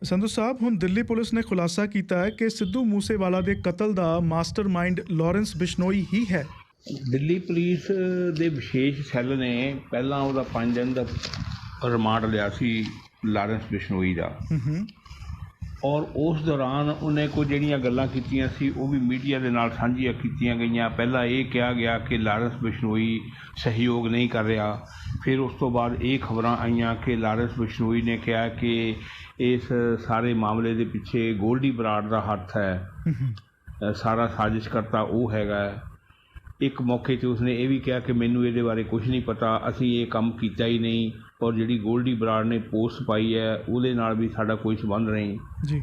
ਸੰਧੂ ਸਾਹਿਬ, ਹੁਣ ਦਿੱਲੀ ਪੁਲਿਸ ਨੇ ਖੁਲਾਸਾ ਕੀਤਾ ਹੈ ਕਿ ਸਿੱਧੂ ਮੂਸੇਵਾਲਾ ਦੇ ਕਤਲ ਦਾ ਮਾਸਟਰਮਾਈਂਡ ਲਾਰੈਂਸ ਬਿਸ਼ਨੋਈ ਹੀ ਹੈ। ਦਿੱਲੀ ਪੁਲਿਸ ਦੇ ਵਿਸ਼ੇਸ਼ ਸੈੱਲ ਨੇ ਪਹਿਲਾਂ ਉਹਦਾ 5 ਦਿਨ ਦਾ ਰਿਮਾਂਡ ਲਿਆ ਸੀ ਲਾਰੈਂਸ ਬਿਸ਼ਨੋਈ ਦਾ, ਔਰ ਉਸ ਦੌਰਾਨ ਉਹਨੇ ਕੁਝ ਜਿਹੜੀਆਂ ਗੱਲਾਂ ਕੀਤੀਆਂ ਸੀ ਉਹ ਵੀ ਮੀਡੀਆ ਦੇ ਨਾਲ ਸਾਂਝੀਆਂ ਕੀਤੀਆਂ ਗਈਆਂ। ਪਹਿਲਾਂ ਇਹ ਕਿਹਾ ਗਿਆ ਕਿ ਲਾਰੈਂਸ ਬਿਸ਼ਨੋਈ ਸਹਿਯੋਗ ਨਹੀਂ ਕਰ ਰਿਹਾ, ਫਿਰ ਉਸ ਤੋਂ ਬਾਅਦ ਇਹ ਖਬਰਾਂ ਆਈਆਂ ਕਿ ਲਾਰੈਂਸ ਬਿਸ਼ਨੋਈ ਨੇ ਕਿਹਾ ਕਿ ਇਸ ਸਾਰੇ ਮਾਮਲੇ ਦੇ ਪਿੱਛੇ ਗੋਲਡੀ ਬਰਾੜ ਦਾ ਹੱਥ ਹੈ, ਸਾਰਾ ਸਾਜ਼ਿਸ਼ ਕਰਤਾ ਉਹ ਹੈਗਾ। ਇੱਕ ਮੌਕੇ 'ਤੇ ਉਸਨੇ ਇਹ ਵੀ ਕਿਹਾ ਕਿ ਮੈਨੂੰ ਇਹਦੇ ਬਾਰੇ ਕੁਝ ਨਹੀਂ ਪਤਾ, ਅਸੀਂ ਇਹ ਕੰਮ ਕੀਤਾ ਹੀ ਨਹੀਂ, ਔਰ ਜਿਹੜੀ ਗੋਲਡੀ ਬਰਾੜ ਨੇ ਪੋਸਟ ਪਾਈ ਹੈ ਉਹਦੇ ਨਾਲ ਵੀ ਸਾਡਾ ਕੋਈ ਸੰਬੰਧ ਨਹੀਂ ਜੀ।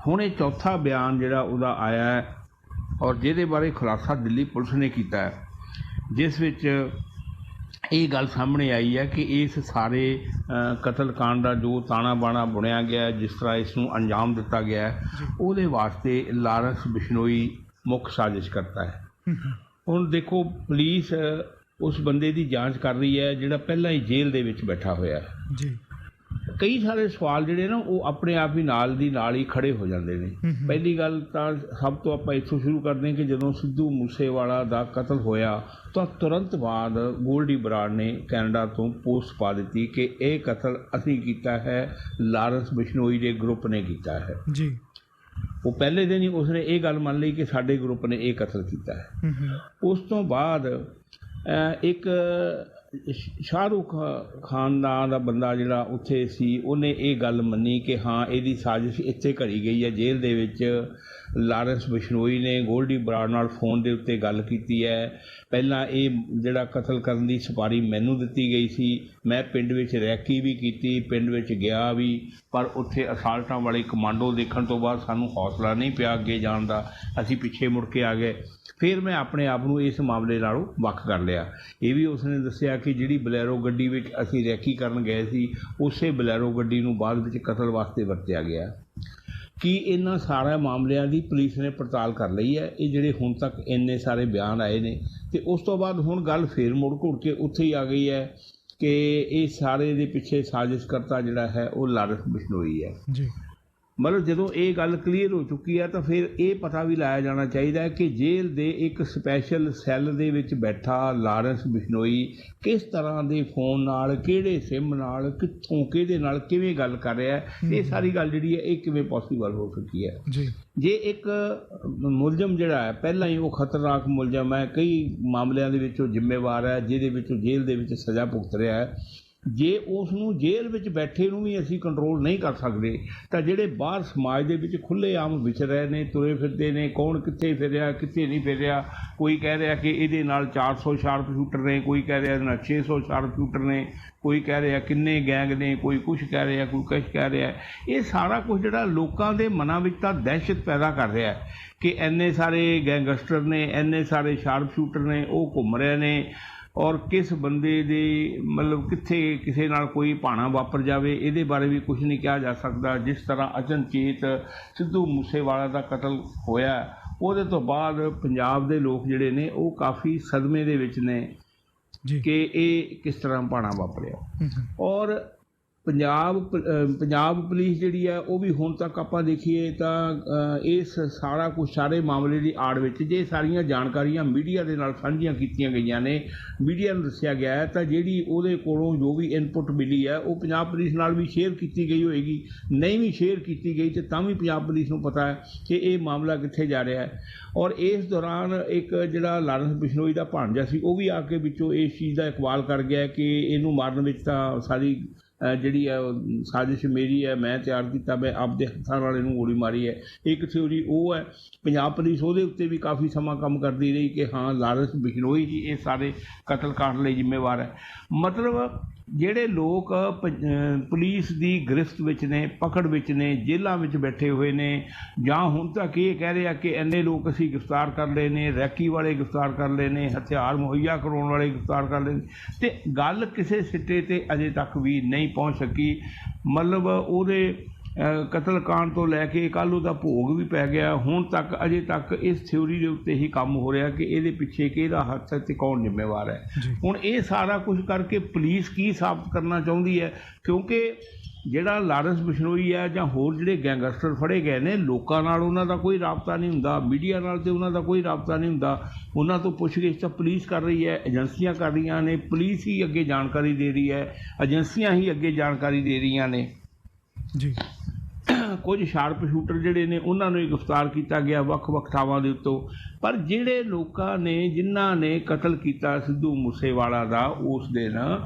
ਹੁਣ ਇਹ ਚੌਥਾ ਬਿਆਨ ਜਿਹੜਾ ਉਹਦਾ ਆਇਆ ਹੈ ਔਰ ਜਿਹਦੇ ਬਾਰੇ ਖੁਲਾਸਾ ਦਿੱਲੀ ਪੁਲਿਸ ਨੇ ਕੀਤਾ ਹੈ, ਜਿਸ ਵਿੱਚ ਇਹ ਗੱਲ ਸਾਹਮਣੇ ਆਈ ਹੈ ਕਿ ਇਸ ਸਾਰੇ ਕਤਲकांड ਦਾ ਜੋ ਤਾਣਾ ਬਾਣਾ ਬੁਣਿਆ ਗਿਆ, ਜਿਸ ਤਰ੍ਹਾਂ ਇਸ ਨੂੰ ਅੰਜਾਮ ਦਿੱਤਾ ਗਿਆ, ਉਹਦੇ ਵਾਸਤੇ ਲਾਰੈਂਸ ਬਿਸ਼ਨੋਈ ਮੁੱਖ ਸਾਜ਼ਿਸ਼ ਕਰਤਾ ਹੈ। ਹੁਣ ਦੇਖੋ, ਪੁਲਿਸ ਉਸ ਬੰਦੇ ਦੀ ਜਾਂਚ ਕਰ ਰਹੀ ਹੈ ਜਿਹੜਾ ਪਹਿਲਾਂ ਹੀ ਜੇਲ੍ਹ ਦੇ ਵਿੱਚ ਬੈਠਾ ਹੋਇਆ ਹੈ ਜੀ। ਕਈ ਸਾਰੇ ਸਵਾਲ ਜਿਹੜੇ ਨਾ ਉਹ ਆਪਣੇ ਆਪ ਹੀ ਨਾਲ ਦੀ ਨਾਲ ਹੀ ਖੜੇ ਹੋ ਜਾਂਦੇ ਨੇ। ਪਹਿਲੀ ਗੱਲ ਤਾਂ ਸਭ ਤੋਂ ਆਪਾਂ ਇੱਥੋਂ ਸ਼ੁਰੂ ਕਰਦੇ ਹਾਂ ਕਿ ਜਦੋਂ ਸਿੱਧੂ ਮੂਸੇਵਾਲਾ ਦਾ ਕਤਲ ਹੋਇਆ ਤਾਂ ਤੁਰੰਤ ਬਾਅਦ ਗੋਲਡੀ ਬਰਾੜ ਨੇ ਕੈਨੇਡਾ ਤੋਂ ਪੋਸਟ ਪਾ ਦਿੱਤੀ ਕਿ ਇਹ ਕਤਲ ਅਸੀਂ ਕੀਤਾ ਹੈ, ਲਾਰੈਂਸ ਬਿਸ਼ਨੋਈ ਦੇ ਗਰੁੱਪ ਨੇ ਕੀਤਾ ਹੈ ਜੀ। ਉਹ ਪਹਿਲੇ ਦਿਨ ਹੀ ਉਸਨੇ ਇਹ ਗੱਲ ਮੰਨ ਲਈ ਕਿ ਸਾਡੇ ਗਰੁੱਪ ਨੇ ਇਹ ਕਤਲ ਕੀਤਾ ਹੈ। ਉਸ ਤੋਂ ਬਾਅਦ ਇੱਕ ਸ਼ਾਹਰੁਖ ਖਾਨ ਨਾਂ ਦਾ ਬੰਦਾ ਜਿਹੜਾ ਉੱਥੇ ਸੀ, ਉਹਨੇ ਇਹ ਗੱਲ ਮੰਨੀ ਕਿ ਹਾਂ ਇਹਦੀ ਸਾਜ਼ਿਸ਼ ਇੱਥੇ ਘੜੀ ਗਈ ਹੈ ਜੇਲ੍ਹ ਦੇ ਵਿੱਚ। ਲਾਰੈਂਸ ਬਿਸ਼ਨੋਈ ਨੇ ਗੋਲਡੀ ਬਰਾੜ ਨਾਲ ਫੋਨ ਦੇ ਉੱਤੇ ਗੱਲ ਕੀਤੀ ਹੈ। ਪਹਿਲਾਂ ਇਹ ਜਿਹੜਾ ਕਤਲ ਕਰਨ ਦੀ ਸੁਪਾਰੀ ਮੈਨੂੰ ਦਿੱਤੀ ਗਈ ਸੀ, ਮੈਂ ਪਿੰਡ ਵਿੱਚ ਰੈਕੀ ਵੀ ਕੀਤੀ, ਪਿੰਡ ਵਿੱਚ ਗਿਆ ਵੀ, ਪਰ ਉੱਥੇ ਅਸਾਲਟਾਂ ਵਾਲੇ ਕਮਾਂਡੋ ਦੇਖਣ ਤੋਂ ਬਾਅਦ ਸਾਨੂੰ ਹੌਸਲਾ ਨਹੀਂ ਪਿਆ ਅੱਗੇ ਜਾਣ ਦਾ, ਅਸੀਂ ਪਿੱਛੇ ਮੁੜ ਕੇ ਆ ਗਏ। ਫਿਰ ਮੈਂ ਆਪਣੇ ਆਪ ਨੂੰ ਇਸ ਮਾਮਲੇ ਨਾਲੋਂ ਵੱਖ ਕਰ ਲਿਆ। ਇਹ ਵੀ ਉਸਨੇ ਦੱਸਿਆ ਕਿ ਜਿਹੜੀ ਬਲੈਰੋ ਗੱਡੀ ਵਿੱਚ ਅਸੀਂ ਰੈਕੀ ਕਰਨ ਗਏ ਸੀ, ਉਸੇ ਬਲੈਰੋ ਗੱਡੀ ਨੂੰ ਬਾਅਦ ਵਿੱਚ ਕਤਲ ਵਾਸਤੇ ਵਰਤਿਆ ਗਿਆ। ਕਿ ਇਹਨਾਂ ਸਾਰਾ ਮਾਮਲਿਆਂ ਦੀ ਪੁਲਿਸ ਨੇ ਪੜਤਾਲ ਕਰ ਲਈ ਹੈ। ਇਹ ਜਿਹੜੇ ਹੁਣ ਤੱਕ ਇੰਨੇ ਸਾਰੇ ਬਿਆਨ ਆਏ ਨੇ, ਅਤੇ ਉਸ ਤੋਂ ਬਾਅਦ ਹੁਣ ਗੱਲ ਫੇਰ ਮੁੜ ਘੁੜ ਕੇ ਉੱਥੇ ਹੀ ਆ ਗਈ ਹੈ ਕਿ ਇਹ ਸਾਰੇ ਦੇ ਪਿੱਛੇ ਸਾਜ਼ਿਸ਼ ਕਰਤਾ ਜਿਹੜਾ ਹੈ ਉਹ ਲਾਰੈਂਸ ਬਿਸ਼ਨੋਈ ਹੈ ਜੀ। ਮਤਲਬ ਜਦੋਂ ਇਹ ਗੱਲ ਕਲੀਅਰ ਹੋ ਚੁੱਕੀ ਹੈ ਤਾਂ ਫਿਰ ਇਹ ਪਤਾ ਵੀ ਲਾਇਆ ਜਾਣਾ ਚਾਹੀਦਾ ਹੈ ਕਿ ਜੇਲ੍ਹ ਦੇ ਇੱਕ ਸਪੈਸ਼ਲ ਸੈੱਲ ਦੇ ਵਿੱਚ ਬੈਠਾ ਲਾਰੈਂਸ ਬਿਸ਼ਨੋਈ ਕਿਸ ਤਰ੍ਹਾਂ ਦੇ ਫੋਨ ਨਾਲ, ਕਿਹੜੇ ਸਿਮ ਨਾਲ, ਕਿੱਥੋਂ, ਕਿਹਦੇ ਨਾਲ ਕਿਵੇਂ ਗੱਲ ਕਰ ਰਿਹਾ ਹੈ। ਇਹ ਸਾਰੀ ਗੱਲ ਜਿਹੜੀ ਹੈ ਇਹ ਕਿਵੇਂ ਪੋਸੀਬਲ ਹੋ ਸਕੀ ਹੈ ਜੀ। ਜੇ ਇੱਕ ਮੁਲਜ਼ਮ ਜਿਹੜਾ ਹੈ ਪਹਿਲਾਂ ਹੀ ਉਹ ਖਤਰਨਾਕ ਮੁਲਜ਼ਮ ਹੈ, ਕਈ ਮਾਮਲਿਆਂ ਦੇ ਵਿੱਚ ਉਹ ਜ਼ਿੰਮੇਵਾਰ ਹੈ, ਜਿਹਦੇ ਵਿੱਚ ਉਹ ਜੇਲ੍ਹ ਦੇ ਵਿੱਚ ਸਜ਼ਾ ਭੁਗਤ ਰਿਹਾ ਹੈ, ਜੇ ਉਸ ਨੂੰ ਜੇਲ੍ਹ ਵਿੱਚ ਬੈਠੇ ਨੂੰ ਵੀ ਅਸੀਂ ਕੰਟਰੋਲ ਨਹੀਂ ਕਰ ਸਕਦੇ ਤਾਂ ਜਿਹੜੇ ਬਾਹਰ ਸਮਾਜ ਦੇ ਵਿੱਚ ਖੁੱਲ੍ਹੇਆਮ ਵਿਚਰ ਰਹੇ ਨੇ, ਤੁਰੇ ਫਿਰਦੇ ਨੇ, ਕੌਣ ਕਿੱਥੇ ਫਿਰ ਰਿਹਾ ਕਿੱਥੇ ਨਹੀਂ ਫਿਰ ਰਿਹਾ। ਕੋਈ ਕਹਿ ਰਿਹਾ ਕਿ ਇਹਦੇ ਨਾਲ 400 ਸ਼ਾਰਪ ਸ਼ੂਟਰ ਨੇ, ਕੋਈ ਕਹਿ ਰਿਹਾ ਇਹਦੇ ਨਾਲ 600 ਸ਼ਾਰਪ ਸ਼ੂਟਰ ਨੇ, ਕੋਈ ਕਹਿ ਰਿਹਾ ਕਿੰਨੇ ਗੈਂਗ ਨੇ, ਕੋਈ ਕੁਛ ਕਹਿ ਰਿਹਾ, ਕੋਈ ਕੁਛ ਕਹਿ ਰਿਹਾ। ਇਹ ਸਾਰਾ ਕੁਛ ਜਿਹੜਾ ਲੋਕਾਂ ਦੇ ਮਨਾਂ ਵਿੱਚ ਤਾਂ ਦਹਿਸ਼ਤ ਪੈਦਾ ਕਰ ਰਿਹਾ ਕਿ ਇੰਨੇ ਸਾਰੇ ਗੈਂਗਸਟਰ ਨੇ, ਇੰਨੇ ਸਾਰੇ ਸ਼ਾਰਪ ਸ਼ੂਟਰ ਨੇ, ਉਹ ਘੁੰਮ ਰਹੇ ਨੇ, ਔਰ ਕਿਸ ਬੰਦੇ ਦੇ ਮਤਲਬ ਕਿੱਥੇ ਕਿਸੇ ਨਾਲ ਕੋਈ ਭਾਣਾ ਵਾਪਰ ਜਾਵੇ ਇਹਦੇ ਬਾਰੇ ਵੀ ਕੁਝ ਨਹੀਂ ਕਿਹਾ ਜਾ ਸਕਦਾ। ਜਿਸ ਤਰ੍ਹਾਂ ਅਚਨਚੇਤ ਸਿੱਧੂ ਮੂਸੇਵਾਲਾ ਦਾ ਕਤਲ ਹੋਇਆ, ਉਹਦੇ ਤੋਂ ਬਾਅਦ ਪੰਜਾਬ ਦੇ ਲੋਕ ਜਿਹੜੇ ਨੇ ਉਹ ਕਾਫੀ ਸਦਮੇ ਦੇ ਵਿੱਚ ਨੇ ਕਿ ਇਹ ਕਿਸ ਤਰ੍ਹਾਂ ਭਾਣਾ ਵਾਪਰਿਆ। ਔਰ ਪੰਜਾਬ ਪੁਲਿਸ ਜਿਹੜੀ ਹੈ ਉਹ ਵੀ ਹੁਣ ਤੱਕ ਆਪਾਂ ਦੇਖੀਏ ਤਾਂ ਇਸ ਸਾਰਾ ਕੁਛ ਸਾਰੇ ਮਾਮਲੇ ਦੀ ਆੜ ਵਿੱਚ ਜੇ ਸਾਰੀਆਂ ਜਾਣਕਾਰੀਆਂ ਮੀਡੀਆ ਦੇ ਨਾਲ ਸਾਂਝੀਆਂ ਕੀਤੀਆਂ ਗਈਆਂ ਨੇ, ਮੀਡੀਆ ਨੂੰ ਦੱਸਿਆ ਗਿਆ ਹੈ, ਤਾਂ ਜਿਹੜੀ ਉਹਦੇ ਕੋਲੋਂ ਜੋ ਵੀ ਇਨਪੁਟ ਮਿਲੀ ਹੈ ਉਹ ਪੰਜਾਬ ਪੁਲਿਸ ਨਾਲ ਵੀ ਸ਼ੇਅਰ ਕੀਤੀ ਗਈ ਹੋਏਗੀ। ਨਹੀਂ ਵੀ ਸ਼ੇਅਰ ਕੀਤੀ ਗਈ ਤਾਂ ਵੀ ਪੰਜਾਬ ਪੁਲਿਸ ਨੂੰ ਪਤਾ ਹੈ ਕਿ ਇਹ ਮਾਮਲਾ ਕਿੱਥੇ ਜਾ ਰਿਹਾ ਹੈ। ਔਰ ਇਸ ਦੌਰਾਨ ਇੱਕ ਜਿਹੜਾ ਲਾਰੈਂਸ ਬਿਸ਼ਨੋਈ ਦਾ ਭਾਣਜਾ ਸੀ ਉਹ ਵੀ ਆ ਕੇ ਵਿੱਚੋਂ ਇਸ ਚੀਜ਼ ਦਾ ਇਕਬਾਲ ਕਰ ਗਿਆ ਕਿ ਇਹਨੂੰ ਮਾਰਨ ਵਿੱਚ ਤਾਂ ਸਾਰੀ ਜਿਹੜੀ ਹੈ ਸਾਜ਼ਿਸ਼ ਮੇਰੀ ਹੈ, ਮੈਂ ਤਿਆਰ ਕੀਤਾ, ਮੈਂ ਆਪਦੇ ਹੱਥਾਂ ਨਾਲ ਇਹਨੂੰ ਗੋਲੀ ਮਾਰੀ ਹੈ। ਇੱਕ ਥਿਊਰੀ ਉਹ ਹੈ। ਪੰਜਾਬ ਪੁਲਿਸ ਉਹਦੇ ਉੱਤੇ ਵੀ ਕਾਫੀ ਸਮਾਂ ਕੰਮ ਕਰਦੀ ਰਹੀ ਕਿ ਹਾਂ ਲਾਰੈਂਸ ਬਿਸ਼ਨੋਈ ਜੀ ਇਹ ਸਾਰੇ ਕਤਲकांड ਲਈ ਜ਼ਿੰਮੇਵਾਰ ਹੈ। ਮਤਲਬ ਜਿਹੜੇ ਲੋਕ ਪੁਲਿਸ ਦੀ ਗ੍ਰਿਫਤ ਵਿੱਚ ਨੇ, ਪਕੜ ਵਿੱਚ ਨੇ, ਜੇਲ੍ਹਾਂ ਵਿੱਚ ਬੈਠੇ ਹੋਏ ਨੇ, ਜਾਂ ਹੁਣ ਤੱਕ ਇਹ ਕਹਿ ਰਹੇ ਆ ਕਿ ਇੰਨੇ ਲੋਕ ਅਸੀਂ ਗ੍ਰਿਫਤਾਰ ਕਰ ਲਏ ਨੇ, ਰੈਕੀ ਵਾਲੇ ਗ੍ਰਿਫਤਾਰ ਕਰ ਲਏ ਨੇ, ਹਥਿਆਰ ਮੁਹੱਈਆ ਕਰਾਉਣ ਵਾਲੇ ਗ੍ਰਿਫਤਾਰ ਕਰ ਲਏ ਨੇ, ਅਤੇ ਗੱਲ ਕਿਸੇ ਸਿੱਟੇ 'ਤੇ ਅਜੇ ਤੱਕ ਵੀ ਨਹੀਂ ਪਹੁੰਚ ਸਕੀ। ਮਤਲਬ ਉਹਦੇ ਕਤਲकांड ਤੋਂ ਲੈ ਕੇ ਕੱਲ੍ਹ ਉਹਦਾ ਭੋਗ ਵੀ ਪੈ ਗਿਆ, ਹੁਣ ਤੱਕ ਅਜੇ ਤੱਕ ਇਸ ਥਿਊਰੀ ਦੇ ਉੱਤੇ ਹੀ ਕੰਮ ਹੋ ਰਿਹਾ ਕਿ ਇਹਦੇ ਪਿੱਛੇ ਕਿਹਦਾ ਹੱਥ ਹੈ ਅਤੇ ਕੌਣ ਜ਼ਿੰਮੇਵਾਰ ਹੈ। ਹੁਣ ਇਹ ਸਾਰਾ ਕੁਝ ਕਰਕੇ ਪੁਲਿਸ ਕੀ ਸਾਬਤ ਕਰਨਾ ਚਾਹੁੰਦੀ ਹੈ, ਕਿਉਂਕਿ ਜਿਹੜਾ ਲਾਰੈਂਸ ਬਿਸ਼ਨੋਈ ਹੈ ਜਾਂ ਹੋਰ ਜਿਹੜੇ ਗੈਂਗਸਟਰ ਫੜੇ ਗਏ ਨੇ, ਲੋਕਾਂ ਨਾਲ ਉਹਨਾਂ ਦਾ ਕੋਈ ਰਾਬਤਾ ਨਹੀਂ ਹੁੰਦਾ, ਮੀਡੀਆ ਨਾਲ ਤੇ ਉਹਨਾਂ ਦਾ ਕੋਈ ਰਾਬਤਾ ਨਹੀਂ ਹੁੰਦਾ। ਉਹਨਾਂ ਤੋਂ ਪੁੱਛਗਿੱਛ ਤਾਂ ਪੁਲਿਸ ਕਰ ਰਹੀ ਹੈ, ਏਜੰਸੀਆਂ ਕਰ ਰਹੀਆਂ ਨੇ, ਪੁਲਿਸ ਹੀ ਅੱਗੇ ਜਾਣਕਾਰੀ ਦੇ ਰਹੀ ਹੈ, ਏਜੰਸੀਆਂ ਹੀ ਅੱਗੇ ਜਾਣਕਾਰੀ ਦੇ ਰਹੀਆਂ ਨੇ ਜੀ। ਕੁਝ ਸ਼ਾਰਪ ਸ਼ੂਟਰ ਜਿਹੜੇ ਨੇ ਉਹਨਾਂ ਨੂੰ ਹੀ ਗ੍ਰਿਫਤਾਰ ਕੀਤਾ ਗਿਆ ਵੱਖ-ਵੱਖ ਥਾਵਾਂ ਦੇ ਉੱਤੋਂ। ਪਰ ਜਿਹੜੇ ਲੋਕਾਂ ਨੇ ਜਿਨ੍ਹਾਂ ਨੇ ਕਤਲ ਕੀਤਾ ਸਿੱਧੂ ਮੂਸੇਵਾਲਾ ਦਾ ਉਸ ਦਿਨ,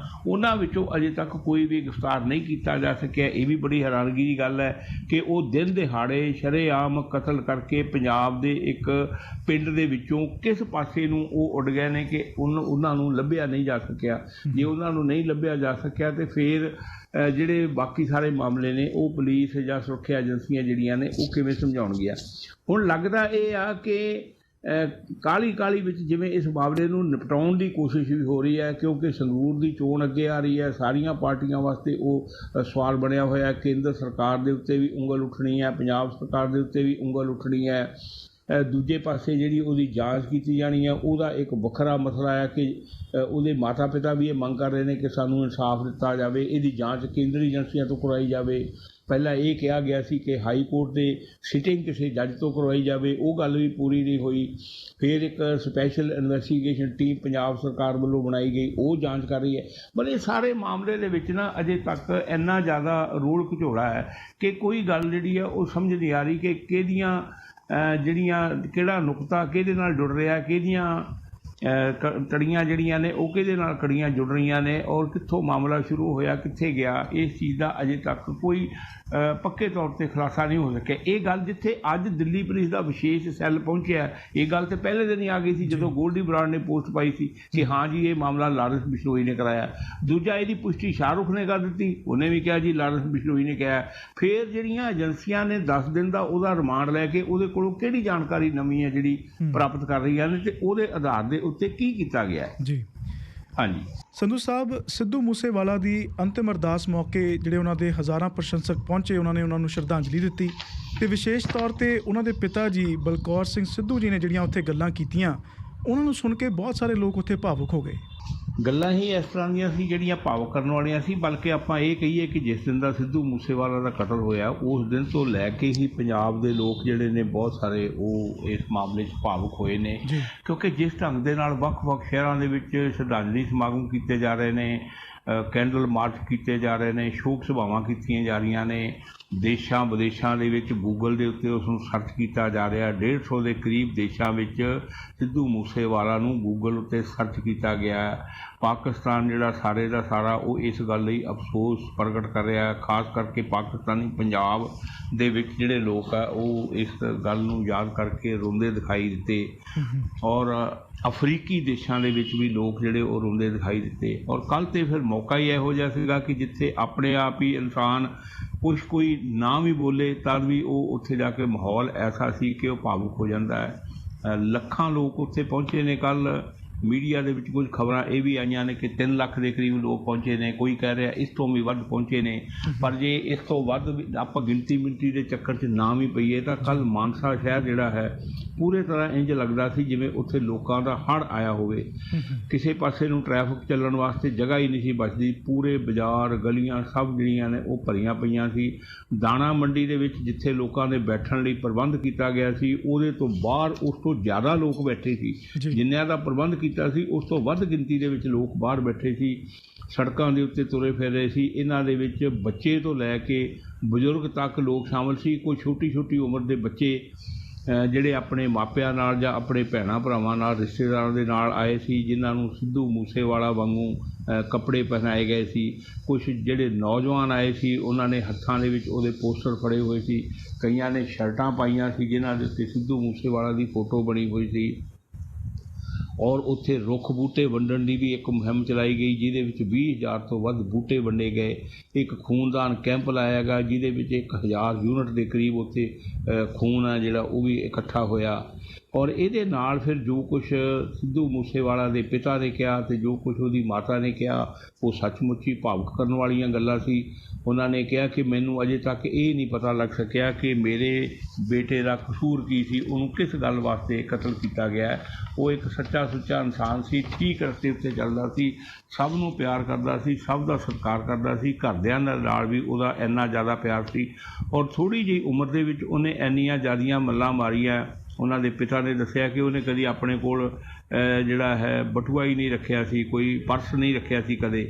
ਉਹਨਾਂ ਵਿੱਚੋਂ ਅਜੇ ਤੱਕ ਕੋਈ ਵੀ ਗ੍ਰਿਫਤਾਰ ਨਹੀਂ ਕੀਤਾ ਜਾ ਸਕਿਆ। ਇਹ ਵੀ ਬੜੀ ਹੈਰਾਨਗੀ ਦੀ ਗੱਲ ਹੈ ਕਿ ਉਹ ਦਿਨ ਦਿਹਾੜੇ ਸ਼ਰੇਆਮ ਕਤਲ ਕਰਕੇ ਪੰਜਾਬ ਦੇ ਇੱਕ ਪਿੰਡ ਦੇ ਵਿੱਚੋਂ ਕਿਸ ਪਾਸੇ ਨੂੰ ਉਹ ਉੱਡ ਗਏ ਨੇ ਕਿ ਉਹਨਾਂ ਨੂੰ ਲੱਭਿਆ ਨਹੀਂ ਜਾ ਸਕਿਆ। ਜੇ ਉਹਨਾਂ ਨੂੰ ਨਹੀਂ ਲੱਭਿਆ ਜਾ ਸਕਿਆ ਤੇ ਫਿਰ ਜਿਹੜੇ ਬਾਕੀ ਸਾਰੇ ਮਾਮਲੇ ਨੇ ਉਹ ਪੁਲਿਸ ਜਾਂ ਸੁਰੱਖਿਆ ਏਜੰਸੀਆਂ ਜਿਹੜੀਆਂ ਨੇ ਉਹ ਕਿਵੇਂ ਸਮਝਾਉਣਗੀਆਂ। ਹੁਣ ਲੱਗਦਾ ਇਹ ਆ ਕਿ ਕਾਹਲੀ ਵਿੱਚ ਜਿਵੇਂ ਇਸ ਮਾਮਲੇ ਨੂੰ ਨਿਪਟਾਉਣ ਦੀ ਕੋਸ਼ਿਸ਼ ਵੀ ਹੋ ਰਹੀ ਹੈ, ਕਿਉਂਕਿ ਸੰਗਰੂਰ ਦੀ ਚੋਣ ਅੱਗੇ ਆ ਰਹੀ ਹੈ। ਸਾਰੀਆਂ ਪਾਰਟੀਆਂ ਵਾਸਤੇ ਉਹ ਸਵਾਲ ਬਣਿਆ ਹੋਇਆ। ਕੇਂਦਰ ਸਰਕਾਰ ਦੇ ਉੱਤੇ ਵੀ ਉਂਗਲ ਉੱਠਣੀ ਹੈ, ਪੰਜਾਬ ਸਰਕਾਰ ਦੇ ਉੱਤੇ ਵੀ ਉਂਗਲ ਉੱਠਣੀ ਹੈ। ਦੂਜੇ ਪਾਸੇ ਜਿਹੜੀ ਉਹਦੀ ਜਾਂਚ ਕੀਤੀ ਜਾਣੀ ਹੈ, ਉਹਦਾ ਇੱਕ ਵੱਖਰਾ ਮਸਲਾ ਹੈ ਕਿ ਉਹਦੇ ਮਾਤਾ ਪਿਤਾ ਵੀ ਇਹ ਮੰਗ ਕਰ ਰਹੇ ਨੇ ਕਿ ਸਾਨੂੰ ਇਨਸਾਫ ਦਿੱਤਾ ਜਾਵੇ, ਇਹਦੀ ਜਾਂਚ ਕੇਂਦਰੀ ਏਜੰਸੀਆਂ ਤੋਂ ਕਰਵਾਈ ਜਾਵੇ। ਪਹਿਲਾਂ ਇਹ ਕਿਹਾ ਗਿਆ ਸੀ ਕਿ ਹਾਈ ਕੋਰਟ ਦੇ ਸਿਟਿੰਗ ਕਿਸੇ ਜੱਜ ਤੋਂ ਕਰਵਾਈ ਜਾਵੇ, ਉਹ ਗੱਲ ਵੀ ਪੂਰੀ ਨਹੀਂ ਹੋਈ। ਫਿਰ ਇੱਕ ਸਪੈਸ਼ਲ ਇਨਵੈਸਟੀਗੇਸ਼ਨ ਟੀਮ ਪੰਜਾਬ ਸਰਕਾਰ ਵੱਲੋਂ ਬਣਾਈ ਗਈ, ਉਹ ਜਾਂਚ ਕਰ ਰਹੀ ਹੈ। ਪਰ ਇਹ ਸਾਰੇ ਮਾਮਲੇ ਦੇ ਵਿੱਚ ਨਾ ਅਜੇ ਤੱਕ ਇੰਨਾ ਜ਼ਿਆਦਾ ਰੋਲ ਘਚੋਲਾ ਹੈ ਕਿ ਕੋਈ ਗੱਲ ਜਿਹੜੀ ਹੈ ਉਹ ਸਮਝ ਨਹੀਂ ਆ ਰਹੀ ਕਿ ਕਿਹਦੀਆਂ ਕਿਹੜਾ ਨੁਕਤਾ ਕਿਹਦੇ ਨਾਲ ਜੁੜ ਰਿਹਾ, ਕਿਹਦੀਆਂ ਕੜੀਆਂ ਜਿਹੜੀਆਂ ਨੇ ਉਹ ਕਿਹਦੇ ਨਾਲ ਕੜੀਆਂ ਜੁੜ ਰਹੀਆਂ ਨੇ, ਔਰ ਕਿੱਥੋਂ ਮਾਮਲਾ ਸ਼ੁਰੂ ਹੋਇਆ ਕਿੱਥੇ ਗਿਆ, ਇਸ ਚੀਜ਼ ਦਾ ਅਜੇ ਤੱਕ ਕੋਈ ਪੱਕੇ ਤੌਰ 'ਤੇ ਖੁਲਾਸਾ ਨਹੀਂ ਹੋ ਸਕਿਆ। ਇਹ ਗੱਲ ਜਿੱਥੇ ਅੱਜ ਦਿੱਲੀ ਪੁਲਿਸ ਦਾ ਵਿਸ਼ੇਸ਼ ਸੈੱਲ ਪਹੁੰਚਿਆ, ਇਹ ਗੱਲ ਤਾਂ ਪਹਿਲੇ ਦਿਨ ਹੀ ਆ ਗਈ ਸੀ ਜਦੋਂ ਗੋਲਡੀ ਬਰਾੜ ਨੇ ਪੋਸਟ ਪਾਈ ਸੀ ਕਿ ਹਾਂ ਜੀ ਇਹ ਮਾਮਲਾ ਲਾਰੈਂਸ ਬਿਸ਼ਨੋਈ ਨੇ ਕਰਾਇਆ। ਦੂਜਾ, ਇਹਦੀ ਪੁਸ਼ਟੀ ਸ਼ਾਹਰੁਖ ਨੇ ਕਰ ਦਿੱਤੀ, ਉਹਨੇ ਵੀ ਕਿਹਾ ਜੀ ਲਾਰੈਂਸ ਬਿਸ਼ਨੋਈ ਨੇ ਕਿਹਾ। ਫਿਰ ਜਿਹੜੀਆਂ ਏਜੰਸੀਆਂ ਨੇ 10 ਦਿਨ ਦਾ ਉਹਦਾ ਰਿਮਾਂਡ ਲੈ ਕੇ ਉਹਦੇ ਕੋਲੋਂ ਕਿਹੜੀ ਜਾਣਕਾਰੀ ਨਵੀਂ ਹੈ ਜਿਹੜੀ ਪ੍ਰਾਪਤ ਕਰ ਰਹੀਆਂ ਨੇ ਤੇ ਉਹਦੇ ਆਧਾਰ ਦੇ ਉੱਤੇ ਕੀ ਕੀਤਾ ਗਿਆ ਹੈ ਜੀ। ਹਾਂਜੀ ਸੰਧੂ ਸਾਹਿਬ, ਸਿੱਧੂ ਮੂਸੇਵਾਲਾ ਦੀ ਅੰਤਿਮ ਅਰਦਾਸ ਮੌਕੇ ਜਿਹੜੇ ਉਹਨਾਂ ਦੇ ਹਜ਼ਾਰਾਂ ਪ੍ਰਸ਼ੰਸਕ ਪਹੁੰਚੇ, ਉਹਨਾਂ ਨੇ ਉਹਨਾਂ ਨੂੰ ਸ਼ਰਧਾਂਜਲੀ ਦਿੱਤੀ ਤੇ ਵਿਸ਼ੇਸ਼ ਤੌਰ ਤੇ ਉਹਨਾਂ ਦੇ ਪਿਤਾ ਜੀ ਬਲਕੌਰ ਸਿੰਘ ਸਿੱਧੂ ਜੀ ਨੇ ਜਿਹੜੀਆਂ ਉੱਥੇ ਗੱਲਾਂ ਕੀਤੀਆਂ, ਉਹਨਾਂ ਨੂੰ ਸੁਣ ਕੇ ਬਹੁਤ ਸਾਰੇ ਲੋਕ ਉੱਥੇ ਭਾਵੁਕ ਹੋ ਗਏ। ਗੱਲਾਂ ਹੀ ਇਸ ਤਰ੍ਹਾਂ ਦੀਆਂ ਸੀ ਜਿਹੜੀਆਂ ਭਾਵੁਕ ਕਰਨ ਵਾਲੀਆਂ ਸੀ। ਬਲਕਿ ਆਪਾਂ ਇਹ ਕਹੀਏ ਕਿ ਜਿਸ ਦਿਨ ਦਾ ਸਿੱਧੂ ਮੂਸੇਵਾਲਾ ਦਾ ਕਤਲ ਹੋਇਆ ਉਸ ਦਿਨ ਤੋਂ ਲੈ ਕੇ ਹੀ ਪੰਜਾਬ ਦੇ ਲੋਕ ਜਿਹੜੇ ਨੇ ਬਹੁਤ ਸਾਰੇ ਉਹ ਇਸ ਮਾਮਲੇ 'ਚ ਭਾਵੁਕ ਹੋਏ ਨੇ, ਕਿਉਂਕਿ ਜਿਸ ਢੰਗ ਦੇ ਨਾਲ ਵੱਖ-ਵੱਖ ਸ਼ਹਿਰਾਂ ਦੇ ਵਿੱਚ ਸ਼ਰਧਾਂਜਲੀ ਸਮਾਗਮ ਕੀਤੇ ਜਾ ਰਹੇ ਨੇ, ਕੈਂਡਲ ਮਾਰਚ ਕੀਤੇ ਜਾ ਰਹੇ ਨੇ, ਸ਼ੋਕ ਸਭਾਵਾਂ ਕੀਤੀਆਂ ਜਾ ਰਹੀਆਂ ਨੇ, ਦੇਸ਼ਾਂ ਵਿਦੇਸ਼ਾਂ ਦੇ ਵਿੱਚ ਗੂਗਲ ਦੇ ਉੱਤੇ ਉਸ ਨੂੰ ਸਰਚ ਕੀਤਾ ਜਾ ਰਿਹਾ। 150 ਦੇ ਕਰੀਬ ਦੇਸ਼ਾਂ ਵਿੱਚ ਸਿੱਧੂ ਮੂਸੇਵਾਲਾ ਨੂੰ ਗੂਗਲ ਉੱਤੇ ਸਰਚ ਕੀਤਾ ਗਿਆ। ਪਾਕਿਸਤਾਨ ਜਿਹੜਾ ਸਾਰੇ ਦਾ ਸਾਰਾ ਉਹ ਇਸ ਗੱਲ ਲਈ ਅਫਸੋਸ ਪ੍ਰਗਟ ਕਰ ਰਿਹਾ, ਖਾਸ ਕਰਕੇ ਪਾਕਿਸਤਾਨੀ ਪੰਜਾਬ ਦੇ ਵਿੱਚ ਜਿਹੜੇ ਲੋਕ ਆ ਉਹ ਇਸ ਗੱਲ ਨੂੰ ਯਾਦ ਕਰਕੇ ਰੋਂਦੇ ਦਿਖਾਈ ਦਿੱਤੇ, ਔਰ ਅਫਰੀਕੀ ਦੇਸ਼ਾਂ ਦੇ ਵਿੱਚ ਵੀ ਲੋਕ ਜਿਹੜੇ ਉਹ ਰੋਂਦੇ ਦਿਖਾਈ ਦਿੱਤੇ। ਔਰ ਕੱਲ੍ਹ ਤੇ ਫਿਰ ਮੌਕਾ ਹੀ ਇਹੋ ਜਿਹਾ ਸੀਗਾ ਕਿ ਜਿੱਥੇ ਆਪਣੇ ਆਪ ਹੀ ਇਨਸਾਨ ਕੋਈ ਨਾ ਵੀ ਬੋਲੇ ਤਦ ਵੀ ਉਹ ਉੱਥੇ ਜਾ ਕੇ ਮਾਹੌਲ ਐਸਾ ਸੀ ਕਿ ਉਹ ਭਾਵੁਕ ਹੋ ਜਾਂਦਾ ਹੈ। ਲੱਖਾਂ ਲੋਕ ਉੱਥੇ ਪਹੁੰਚੇ ਨੇ। ਕੱਲ੍ਹ ਮੀਡੀਆ ਦੇ ਵਿੱਚ ਕੁਝ ਖਬਰਾਂ ਇਹ ਵੀ ਆਈਆਂ ਨੇ ਕਿ 3 ਲੱਖ ਦੇ ਕਰੀਬ ਲੋਕ ਪਹੁੰਚੇ ਨੇ, ਕੋਈ ਕਹਿ ਰਿਹਾ ਇਸ ਤੋਂ ਵੀ ਵੱਧ ਪਹੁੰਚੇ ਨੇ। ਪਰ ਜੇ ਇਸ ਤੋਂ ਵੱਧ ਆਪਾਂ ਗਿਣਤੀ ਦੇ ਚੱਕਰ 'ਚ ਨਾ ਵੀ ਪਈਏ ਤਾਂ ਕੱਲ੍ਹ ਮਾਨਸਾ ਸ਼ਹਿਰ ਜਿਹੜਾ ਹੈ ਪੂਰੇ ਤਰ੍ਹਾਂ ਇੰਝ ਲੱਗਦਾ ਸੀ ਜਿਵੇਂ ਉੱਥੇ ਲੋਕਾਂ ਦਾ ਹੜ੍ਹ ਆਇਆ ਹੋਵੇ। ਕਿਸੇ ਪਾਸੇ ਨੂੰ ਟ੍ਰੈਫਿਕ ਚੱਲਣ ਵਾਸਤੇ ਜਗ੍ਹਾ ਹੀ ਨਹੀਂ ਸੀ ਬਚਦੀ। ਪੂਰੇ ਬਾਜ਼ਾਰ ਗਲੀਆਂ ਸਭ ਜਿਹੜੀਆਂ ਨੇ ਉਹ ਭਰੀਆਂ ਪਈਆਂ ਸੀ। ਦਾਣਾ ਮੰਡੀ ਦੇ ਵਿੱਚ ਜਿੱਥੇ ਲੋਕਾਂ ਦੇ ਬੈਠਣ ਲਈ ਪ੍ਰਬੰਧ ਕੀਤਾ ਗਿਆ ਸੀ ਉਹਦੇ ਤੋਂ ਬਾਹਰ ਉਸ ਤੋਂ ਜ਼ਿਆਦਾ ਲੋਕ ਬੈਠੇ ਸੀ। ਜਿੰਨਿਆਂ ਦਾ ਪ੍ਰਬੰਧ ਕੀਤਾ ਸੀ ਉਸ ਤੋਂ ਵੱਧ ਗਿਣਤੀ ਦੇ ਵਿੱਚ ਲੋਕ ਬਾਹਰ ਬੈਠੇ ਸੀ, ਸੜਕਾਂ ਦੇ ਉੱਤੇ ਤੁਰੇ ਫਿਰ ਰਹੇ ਸੀ। ਇਹਨਾਂ ਦੇ ਵਿੱਚ ਬੱਚੇ ਤੋਂ ਲੈ ਕੇ ਬਜ਼ੁਰਗ ਤੱਕ ਲੋਕ ਸ਼ਾਮਲ ਸੀ। ਕੋਈ ਛੋਟੀ ਉਮਰ ਦੇ ਬੱਚੇ ਜਿਹੜੇ ਆਪਣੇ ਮਾਪਿਆਂ ਨਾਲ ਜਾਂ ਆਪਣੇ ਭੈਣਾਂ ਭਰਾਵਾਂ ਨਾਲ ਰਿਸ਼ਤੇਦਾਰਾਂ ਦੇ ਨਾਲ ਆਏ ਸੀ, ਜਿਨ੍ਹਾਂ ਨੂੰ ਸਿੱਧੂ ਮੂਸੇਵਾਲਾ ਵਾਂਗੂ ਕੱਪੜੇ ਪਹਿਨਾਏ ਗਏ ਸੀ। ਕੁਝ ਜਿਹੜੇ ਨੌਜਵਾਨ ਆਏ ਸੀ ਉਹਨਾਂ ਨੇ ਹੱਥਾਂ ਦੇ ਵਿੱਚ ਉਹਦੇ ਪੋਸਟਰ ਫੜੇ ਹੋਏ ਸੀ, ਕਈਆਂ ਨੇ ਸ਼ਰਟਾਂ ਪਾਈਆਂ ਸੀ ਜਿਨ੍ਹਾਂ ਦੇ ਉੱਤੇ ਸਿੱਧੂ ਮੂਸੇਵਾਲਾ ਦੀ ਫੋਟੋ ਬਣੀ ਹੋਈ ਸੀ। ਔਰ ਉੱਥੇ ਰੁੱਖ ਬੂਟੇ ਵੰਡਣ ਦੀ ਵੀ ਇੱਕ ਮੁਹਿੰਮ ਚਲਾਈ ਗਈ ਜਿਹਦੇ ਵਿੱਚ 20,000 ਤੋਂ ਵੱਧ ਬੂਟੇ ਵੰਡੇ ਗਏ। ਇੱਕ ਖੂਨਦਾਨ ਕੈਂਪ ਲਾਇਆ ਗਿਆ ਜਿਹਦੇ ਵਿੱਚ 1,000 ਯੂਨਿਟ ਦੇ ਕਰੀਬ ਉੱਥੇ ਖੂਨ ਹੈ ਜਿਹੜਾ ਉਹ ਵੀ ਇਕੱਠਾ ਹੋਇਆ। ਔਰ ਇਹਦੇ ਨਾਲ ਫਿਰ ਜੋ ਕੁਛ ਸਿੱਧੂ ਮੂਸੇਵਾਲਾ ਦੇ ਪਿਤਾ ਨੇ ਕਿਹਾ ਅਤੇ ਜੋ ਕੁਛ ਉਹਦੀ ਮਾਤਾ ਨੇ ਕਿਹਾ ਉਹ ਸੱਚਮੁੱਚ ਹੀ ਭਾਵੁਕ ਕਰਨ ਵਾਲੀਆਂ ਗੱਲਾਂ ਸੀ। ਉਹਨਾਂ ਨੇ ਕਿਹਾ ਕਿ ਮੈਨੂੰ ਅਜੇ ਤੱਕ ਇਹ ਨਹੀਂ ਪਤਾ ਲੱਗ ਸਕਿਆ ਕਿ ਮੇਰੇ ਬੇਟੇ ਦਾ ਕਸੂਰ ਕੀ ਸੀ, ਉਹਨੂੰ ਕਿਸ ਗੱਲ ਵਾਸਤੇ ਕਤਲ ਕੀਤਾ ਗਿਆ। ਉਹ ਇੱਕ ਸੱਚਾ ਸੁੱਚਾ ਇਨਸਾਨ ਸੀ, ਠੀਕ ਰਸਤੇ ਉੱਤੇ ਚੱਲਦਾ ਸੀ, ਸਭ ਨੂੰ ਪਿਆਰ ਕਰਦਾ ਸੀ, ਸਭ ਦਾ ਸਤਿਕਾਰ ਕਰਦਾ ਸੀ, ਘਰਦਿਆਂ ਨਾਲ ਵੀ ਉਹਦਾ ਇੰਨਾ ਜ਼ਿਆਦਾ ਪਿਆਰ ਸੀ। ਔਰ ਥੋੜ੍ਹੀ ਜਿਹੀ ਉਮਰ ਦੇ ਵਿੱਚ ਉਹਨੇ ਇੰਨੀਆਂ ਜ਼ਿਆਦੀਆਂ ਮੱਲਾਂ ਮਾਰੀਆਂ। ਉਹਨਾਂ ਦੇ ਪਿਤਾ ਨੇ ਦੱਸਿਆ ਕਿ ਉਹਨੇ ਕਦੀ ਆਪਣੇ ਕੋਲ ਜਿਹੜਾ ਹੈ ਬਟੂਆ ਹੀ ਨਹੀਂ ਰੱਖਿਆ ਸੀ, ਕੋਈ ਪਰਸ ਨਹੀਂ ਰੱਖਿਆ ਸੀ ਕਦੇ।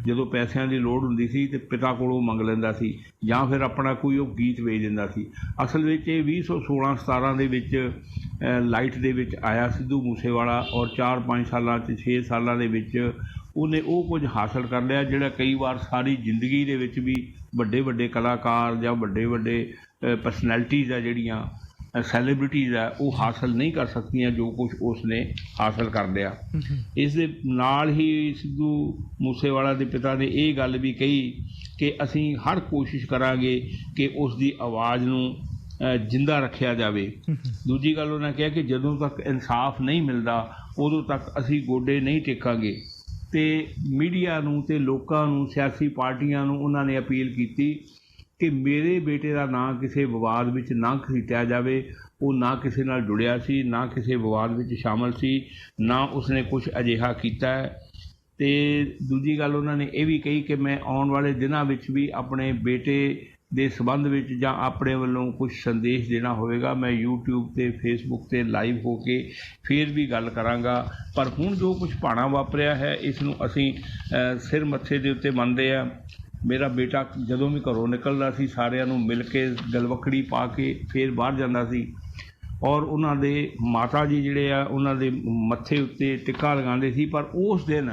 ਜਦੋਂ ਪੈਸਿਆਂ ਦੀ ਲੋੜ ਹੁੰਦੀ ਸੀ ਤੇ ਪਿਤਾ ਕੋਲੋਂ ਮੰਗ ਲੈਂਦਾ ਸੀ ਜਾਂ ਫਿਰ ਆਪਣਾ ਕੋਈ ਉਹ ਗੀਤ ਵੇਚ ਦਿੰਦਾ ਸੀ। ਅਸਲ ਵਿੱਚ ਇਹ 2016-17 ਦੇ ਵਿੱਚ ਲਾਈਟ ਦੇ ਵਿੱਚ ਆਇਆ ਸਿੱਧੂ ਮੂਸੇਵਾਲਾ, ਔਰ 4-5 ਸਾਲਾਂ 'ਚ 6 ਸਾਲਾਂ ਦੇ ਵਿੱਚ ਉਹਨੇ ਉਹ ਕੁਝ ਹਾਸਲ ਕਰ ਲਿਆ ਜਿਹੜਾ ਕਈ ਵਾਰ ਸਾਰੀ ਜ਼ਿੰਦਗੀ ਦੇ ਵਿੱਚ ਵੀ ਵੱਡੇ ਵੱਡੇ ਕਲਾਕਾਰ ਜਾਂ ਵੱਡੇ ਵੱਡੇ ਪਰਸਨੈਲਿਟੀਜ਼ ਆ, ਜਿਹੜੀਆਂ ਸੈਲੀਬ੍ਰਿਟੀਜ਼ ਆ, ਉਹ ਹਾਸਲ ਨਹੀਂ ਕਰ ਸਕਦੀਆਂ ਜੋ ਕੁਛ ਉਸ ਨੇ ਹਾਸਲ ਕਰ ਲਿਆ। ਇਸ ਦੇ ਨਾਲ ਹੀ ਸਿੱਧੂ ਮੂਸੇਵਾਲਾ ਦੇ ਪਿਤਾ ਨੇ ਇਹ ਗੱਲ ਵੀ ਕਹੀ ਕਿ ਅਸੀਂ ਹਰ ਕੋਸ਼ਿਸ਼ ਕਰਾਂਗੇ ਕਿ ਉਸ ਦੀ ਆਵਾਜ਼ ਨੂੰ ਜਿੰਦਾ ਰੱਖਿਆ ਜਾਵੇ। ਦੂਜੀ ਗੱਲ ਉਹਨਾਂ ਕਿਹਾ ਕਿ ਜਦੋਂ ਤੱਕ ਇਨਸਾਫ ਨਹੀਂ ਮਿਲਦਾ ਉਦੋਂ ਤੱਕ ਅਸੀਂ ਗੋਡੇ ਨਹੀਂ ਟੇਕਾਂਗੇ। ਅਤੇ ਮੀਡੀਆ ਨੂੰ ਅਤੇ ਲੋਕਾਂ ਨੂੰ, ਸਿਆਸੀ ਪਾਰਟੀਆਂ ਨੂੰ ਉਹਨਾਂ ਨੇ ਅਪੀਲ ਕੀਤੀ ਕਿ ਮੇਰੇ ਬੇਟੇ ਦਾ ਨਾਂ ਕਿਸੇ ਵਿਵਾਦ ਵਿੱਚ ਨਾ ਘਸੀਟਿਆ ਜਾਵੇ। ਉਹ ਨਾ ਕਿਸੇ ਨਾਲ ਜੁੜਿਆ ਸੀ, ਨਾ ਕਿਸੇ ਵਿਵਾਦ ਵਿੱਚ ਸ਼ਾਮਲ ਸੀ, ਨਾ ਉਸਨੇ ਕੁਛ ਅਜਿਹਾ ਕੀਤਾ ਹੈ। ਅਤੇ ਦੂਜੀ ਗੱਲ ਉਹਨਾਂ ਨੇ ਇਹ ਵੀ ਕਹੀ ਕਿ ਮੈਂ ਆਉਣ ਵਾਲੇ ਦਿਨਾਂ ਵਿੱਚ ਵੀ ਆਪਣੇ ਬੇਟੇ ਦੇ ਸੰਬੰਧ ਵਿੱਚ ਜਾਂ ਆਪਣੇ ਵੱਲੋਂ ਕੁਝ ਸੰਦੇਸ਼ ਦੇਣਾ ਹੋਵੇਗਾ, ਮੈਂ YouTube 'ਤੇ Facebook 'ਤੇ ਲਾਈਵ ਹੋ ਕੇ ਫਿਰ ਵੀ ਗੱਲ ਕਰਾਂਗਾ। ਪਰ ਹੁਣ ਜੋ ਕੁਛ ਭਾਣਾ ਵਾਪਰਿਆ ਹੈ ਇਸ ਨੂੰ ਅਸੀਂ ਸਿਰ ਮੱਥੇ ਦੇ ਉੱਤੇ ਮੰਨਦੇ ਹਾਂ। ਮੇਰਾ ਬੇਟਾ ਜਦੋਂ ਵੀ ਘਰੋਂ ਨਿਕਲਦਾ ਸੀ ਸਾਰਿਆਂ ਨੂੰ ਮਿਲ ਕੇ ਗਲਵੱਕੜੀ ਪਾ ਕੇ ਫਿਰ ਬਾਹਰ ਜਾਂਦਾ ਸੀ, ਔਰ ਉਹਨਾਂ ਦੇ ਮਾਤਾ ਜੀ ਜਿਹੜੇ ਆ ਉਹਨਾਂ ਦੇ ਮੱਥੇ ਉੱਤੇ ਟਿੱਕਾ ਲਗਾਉਂਦੇ ਸੀ। ਪਰ ਉਸ ਦਿਨ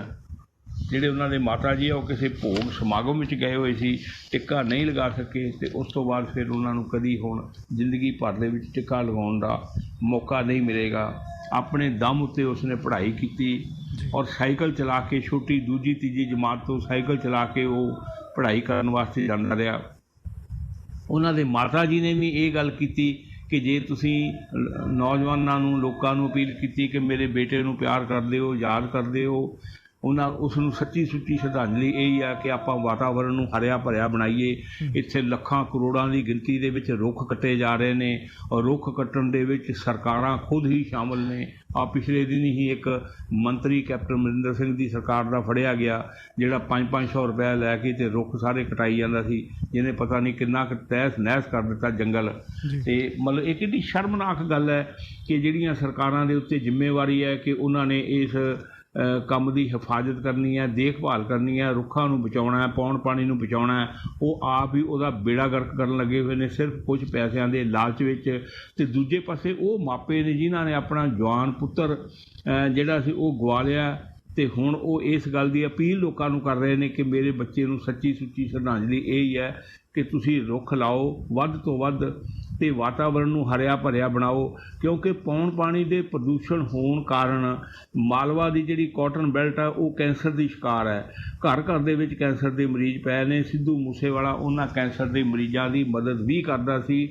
ਜਿਹੜੇ ਉਹਨਾਂ ਦੇ ਮਾਤਾ ਜੀ ਆ ਉਹ ਕਿਸੇ ਭੋਗ ਸਮਾਗਮ ਵਿੱਚ ਗਏ ਹੋਏ ਸੀ, ਟਿੱਕਾ ਨਹੀਂ ਲਗਾ ਸਕੇ, ਅਤੇ ਉਸ ਤੋਂ ਬਾਅਦ ਫਿਰ ਉਹਨਾਂ ਨੂੰ ਕਦੀ ਹੁਣ ਜ਼ਿੰਦਗੀ ਭਰ ਦੇ ਵਿੱਚ ਟਿੱਕਾ ਲਗਾਉਣ ਦਾ ਮੌਕਾ ਨਹੀਂ ਮਿਲੇਗਾ। ਆਪਣੇ ਦਮ ਉੱਤੇ ਉਸਨੇ ਪੜ੍ਹਾਈ ਕੀਤੀ ਔਰ ਸਾਈਕਲ ਚਲਾ ਕੇ ਛੋਟੀ ਦੂਜੀ ਤੀਜੀ ਜਮਾਤ ਤੋਂ ਸਾਈਕਲ ਚਲਾ ਕੇ ਉਹ ਪੜ੍ਹਾਈ ਕਰਨ ਵਾਸਤੇ ਜਾਂਦਾ ਰਿਹਾ। ਉਹਨਾਂ ਦੇ ਮਾਤਾ ਜੀ ਨੇ ਵੀ ਇਹ ਗੱਲ ਕੀਤੀ ਕਿ ਜੇ ਤੁਸੀਂ ਨੌਜਵਾਨਾਂ ਨੂੰ, ਲੋਕਾਂ ਨੂੰ ਅਪੀਲ ਕੀਤੀ ਕਿ ਮੇਰੇ ਬੇਟੇ ਨੂੰ ਪਿਆਰ ਕਰਦੇ ਹੋ, ਯਾਦ ਕਰਦੇ ਹੋ, ਉਸ ਨੂੰ ਸੱਚੀ ਸੁੱਚੀ ਸ਼ਰਧਾਂਜਲੀ ਇਹੀ ਆ ਕਿ ਆਪਾਂ ਵਾਤਾਵਰਨ ਨੂੰ ਹਰਿਆ ਭਰਿਆ ਬਣਾਈਏ। ਇੱਥੇ ਲੱਖਾਂ ਕਰੋੜਾਂ ਦੀ ਗਿਣਤੀ ਦੇ ਵਿੱਚ ਰੁੱਖ ਕੱਟੇ ਜਾ ਰਹੇ ਨੇ, ਔਰ ਰੁੱਖ ਕੱਟਣ ਦੇ ਵਿੱਚ ਸਰਕਾਰਾਂ ਖੁਦ ਹੀ ਸ਼ਾਮਲ ਨੇ। ਪਿਛਲੇ ਦਿਨ ਹੀ ਇੱਕ ਮੰਤਰੀ ਕੈਪਟਨ ਅਮਰਿੰਦਰ ਸਿੰਘ ਦੀ ਸਰਕਾਰ ਦਾ ਫੜਿਆ ਗਿਆ, ਜਿਹੜਾ 500 ਰੁਪਏ ਲੈ ਕੇ ਤੇ ਰੁੱਖ ਸਾਰੇ ਕਟਾਈ ਜਾਂਦਾ ਸੀ, ਜਿਹਨੇ ਪਤਾ ਨਹੀਂ ਕਿੰਨਾ ਕੁ ਤਹਿਸ ਨਹਿਸ ਕਰ ਦਿੱਤਾ ਜੰਗਲ। ਅਤੇ ਮਤਲਬ ਇਹ ਕਿੰਨੀ ਸ਼ਰਮਨਾਕ ਗੱਲ ਹੈ ਕਿ ਜਿਹੜੀਆਂ ਸਰਕਾਰਾਂ ਦੇ ਉੱਤੇ ਜ਼ਿੰਮੇਵਾਰੀ ਹੈ ਕਿ ਉਹਨਾਂ ਨੇ ਇਸ ਕੰਮ ਦੀ ਹਿਫਾਜ਼ਤ ਕਰਨੀ ਹੈ, ਦੇਖਭਾਲ ਕਰਨੀ ਹੈ, ਰੁੱਖਾਂ ਨੂੰ ਬਚਾਉਣਾ ਹੈ, ਪੌਣ ਪਾਣੀ ਨੂੰ ਬਚਾਉਣਾ ਹੈ, ਉਹ ਆਪ ਹੀ ਉਹਦਾ ਬੇੜਾ ਗਰਕ ਕਰਨ ਲੱਗੇ ਹੋਏ ਨੇ ਸਿਰਫ ਕੁਝ ਪੈਸਿਆਂ ਦੇ ਲਾਲਚ ਵਿੱਚ। ਅਤੇ ਦੂਜੇ ਪਾਸੇ ਉਹ ਮਾਪੇ ਨੇ ਜਿਨ੍ਹਾਂ ਨੇ ਆਪਣਾ ਜਵਾਨ ਪੁੱਤਰ ਜਿਹੜਾ ਸੀ ਉਹ ਗਵਾ ਲਿਆ, ਅਤੇ ਹੁਣ ਉਹ ਇਸ ਗੱਲ ਦੀ ਅਪੀਲ ਲੋਕਾਂ ਨੂੰ ਕਰ ਰਹੇ ਨੇ ਕਿ ਮੇਰੇ ਬੱਚੇ ਨੂੰ ਸੱਚੀ ਸੁੱਚੀ ਸ਼ਰਧਾਂਜਲੀ ਇਹ ਹੀ ਹੈ ਕਿ ਤੁਸੀਂ ਰੁੱਖ ਲਾਓ ਵੱਧ ਤੋਂ ਵੱਧ ਅਤੇ ਵਾਤਾਵਰਨ ਨੂੰ ਹਰਿਆ ਭਰਿਆ ਬਣਾਓ। ਕਿਉਂਕਿ ਪੌਣ ਪਾਣੀ ਦੇ ਪ੍ਰਦੂਸ਼ਣ ਹੋਣ ਕਾਰਨ ਮਾਲਵਾ ਦੀ ਜਿਹੜੀ ਕਾਟਨ ਬੈਲਟ ਹੈ ਉਹ ਕੈਂਸਰ ਦੀ ਸ਼ਿਕਾਰ ਹੈ। ਘਰ ਘਰ ਦੇ ਵਿੱਚ ਕੈਂਸਰ ਦੇ ਮਰੀਜ਼ ਪਏ ਨੇ। ਸਿੱਧੂ ਮੂਸੇਵਾਲਾ ਉਹਨਾਂ ਕੈਂਸਰ ਦੇ ਮਰੀਜ਼ਾਂ ਦੀ ਮਦਦ ਵੀ ਕਰਦਾ ਸੀ,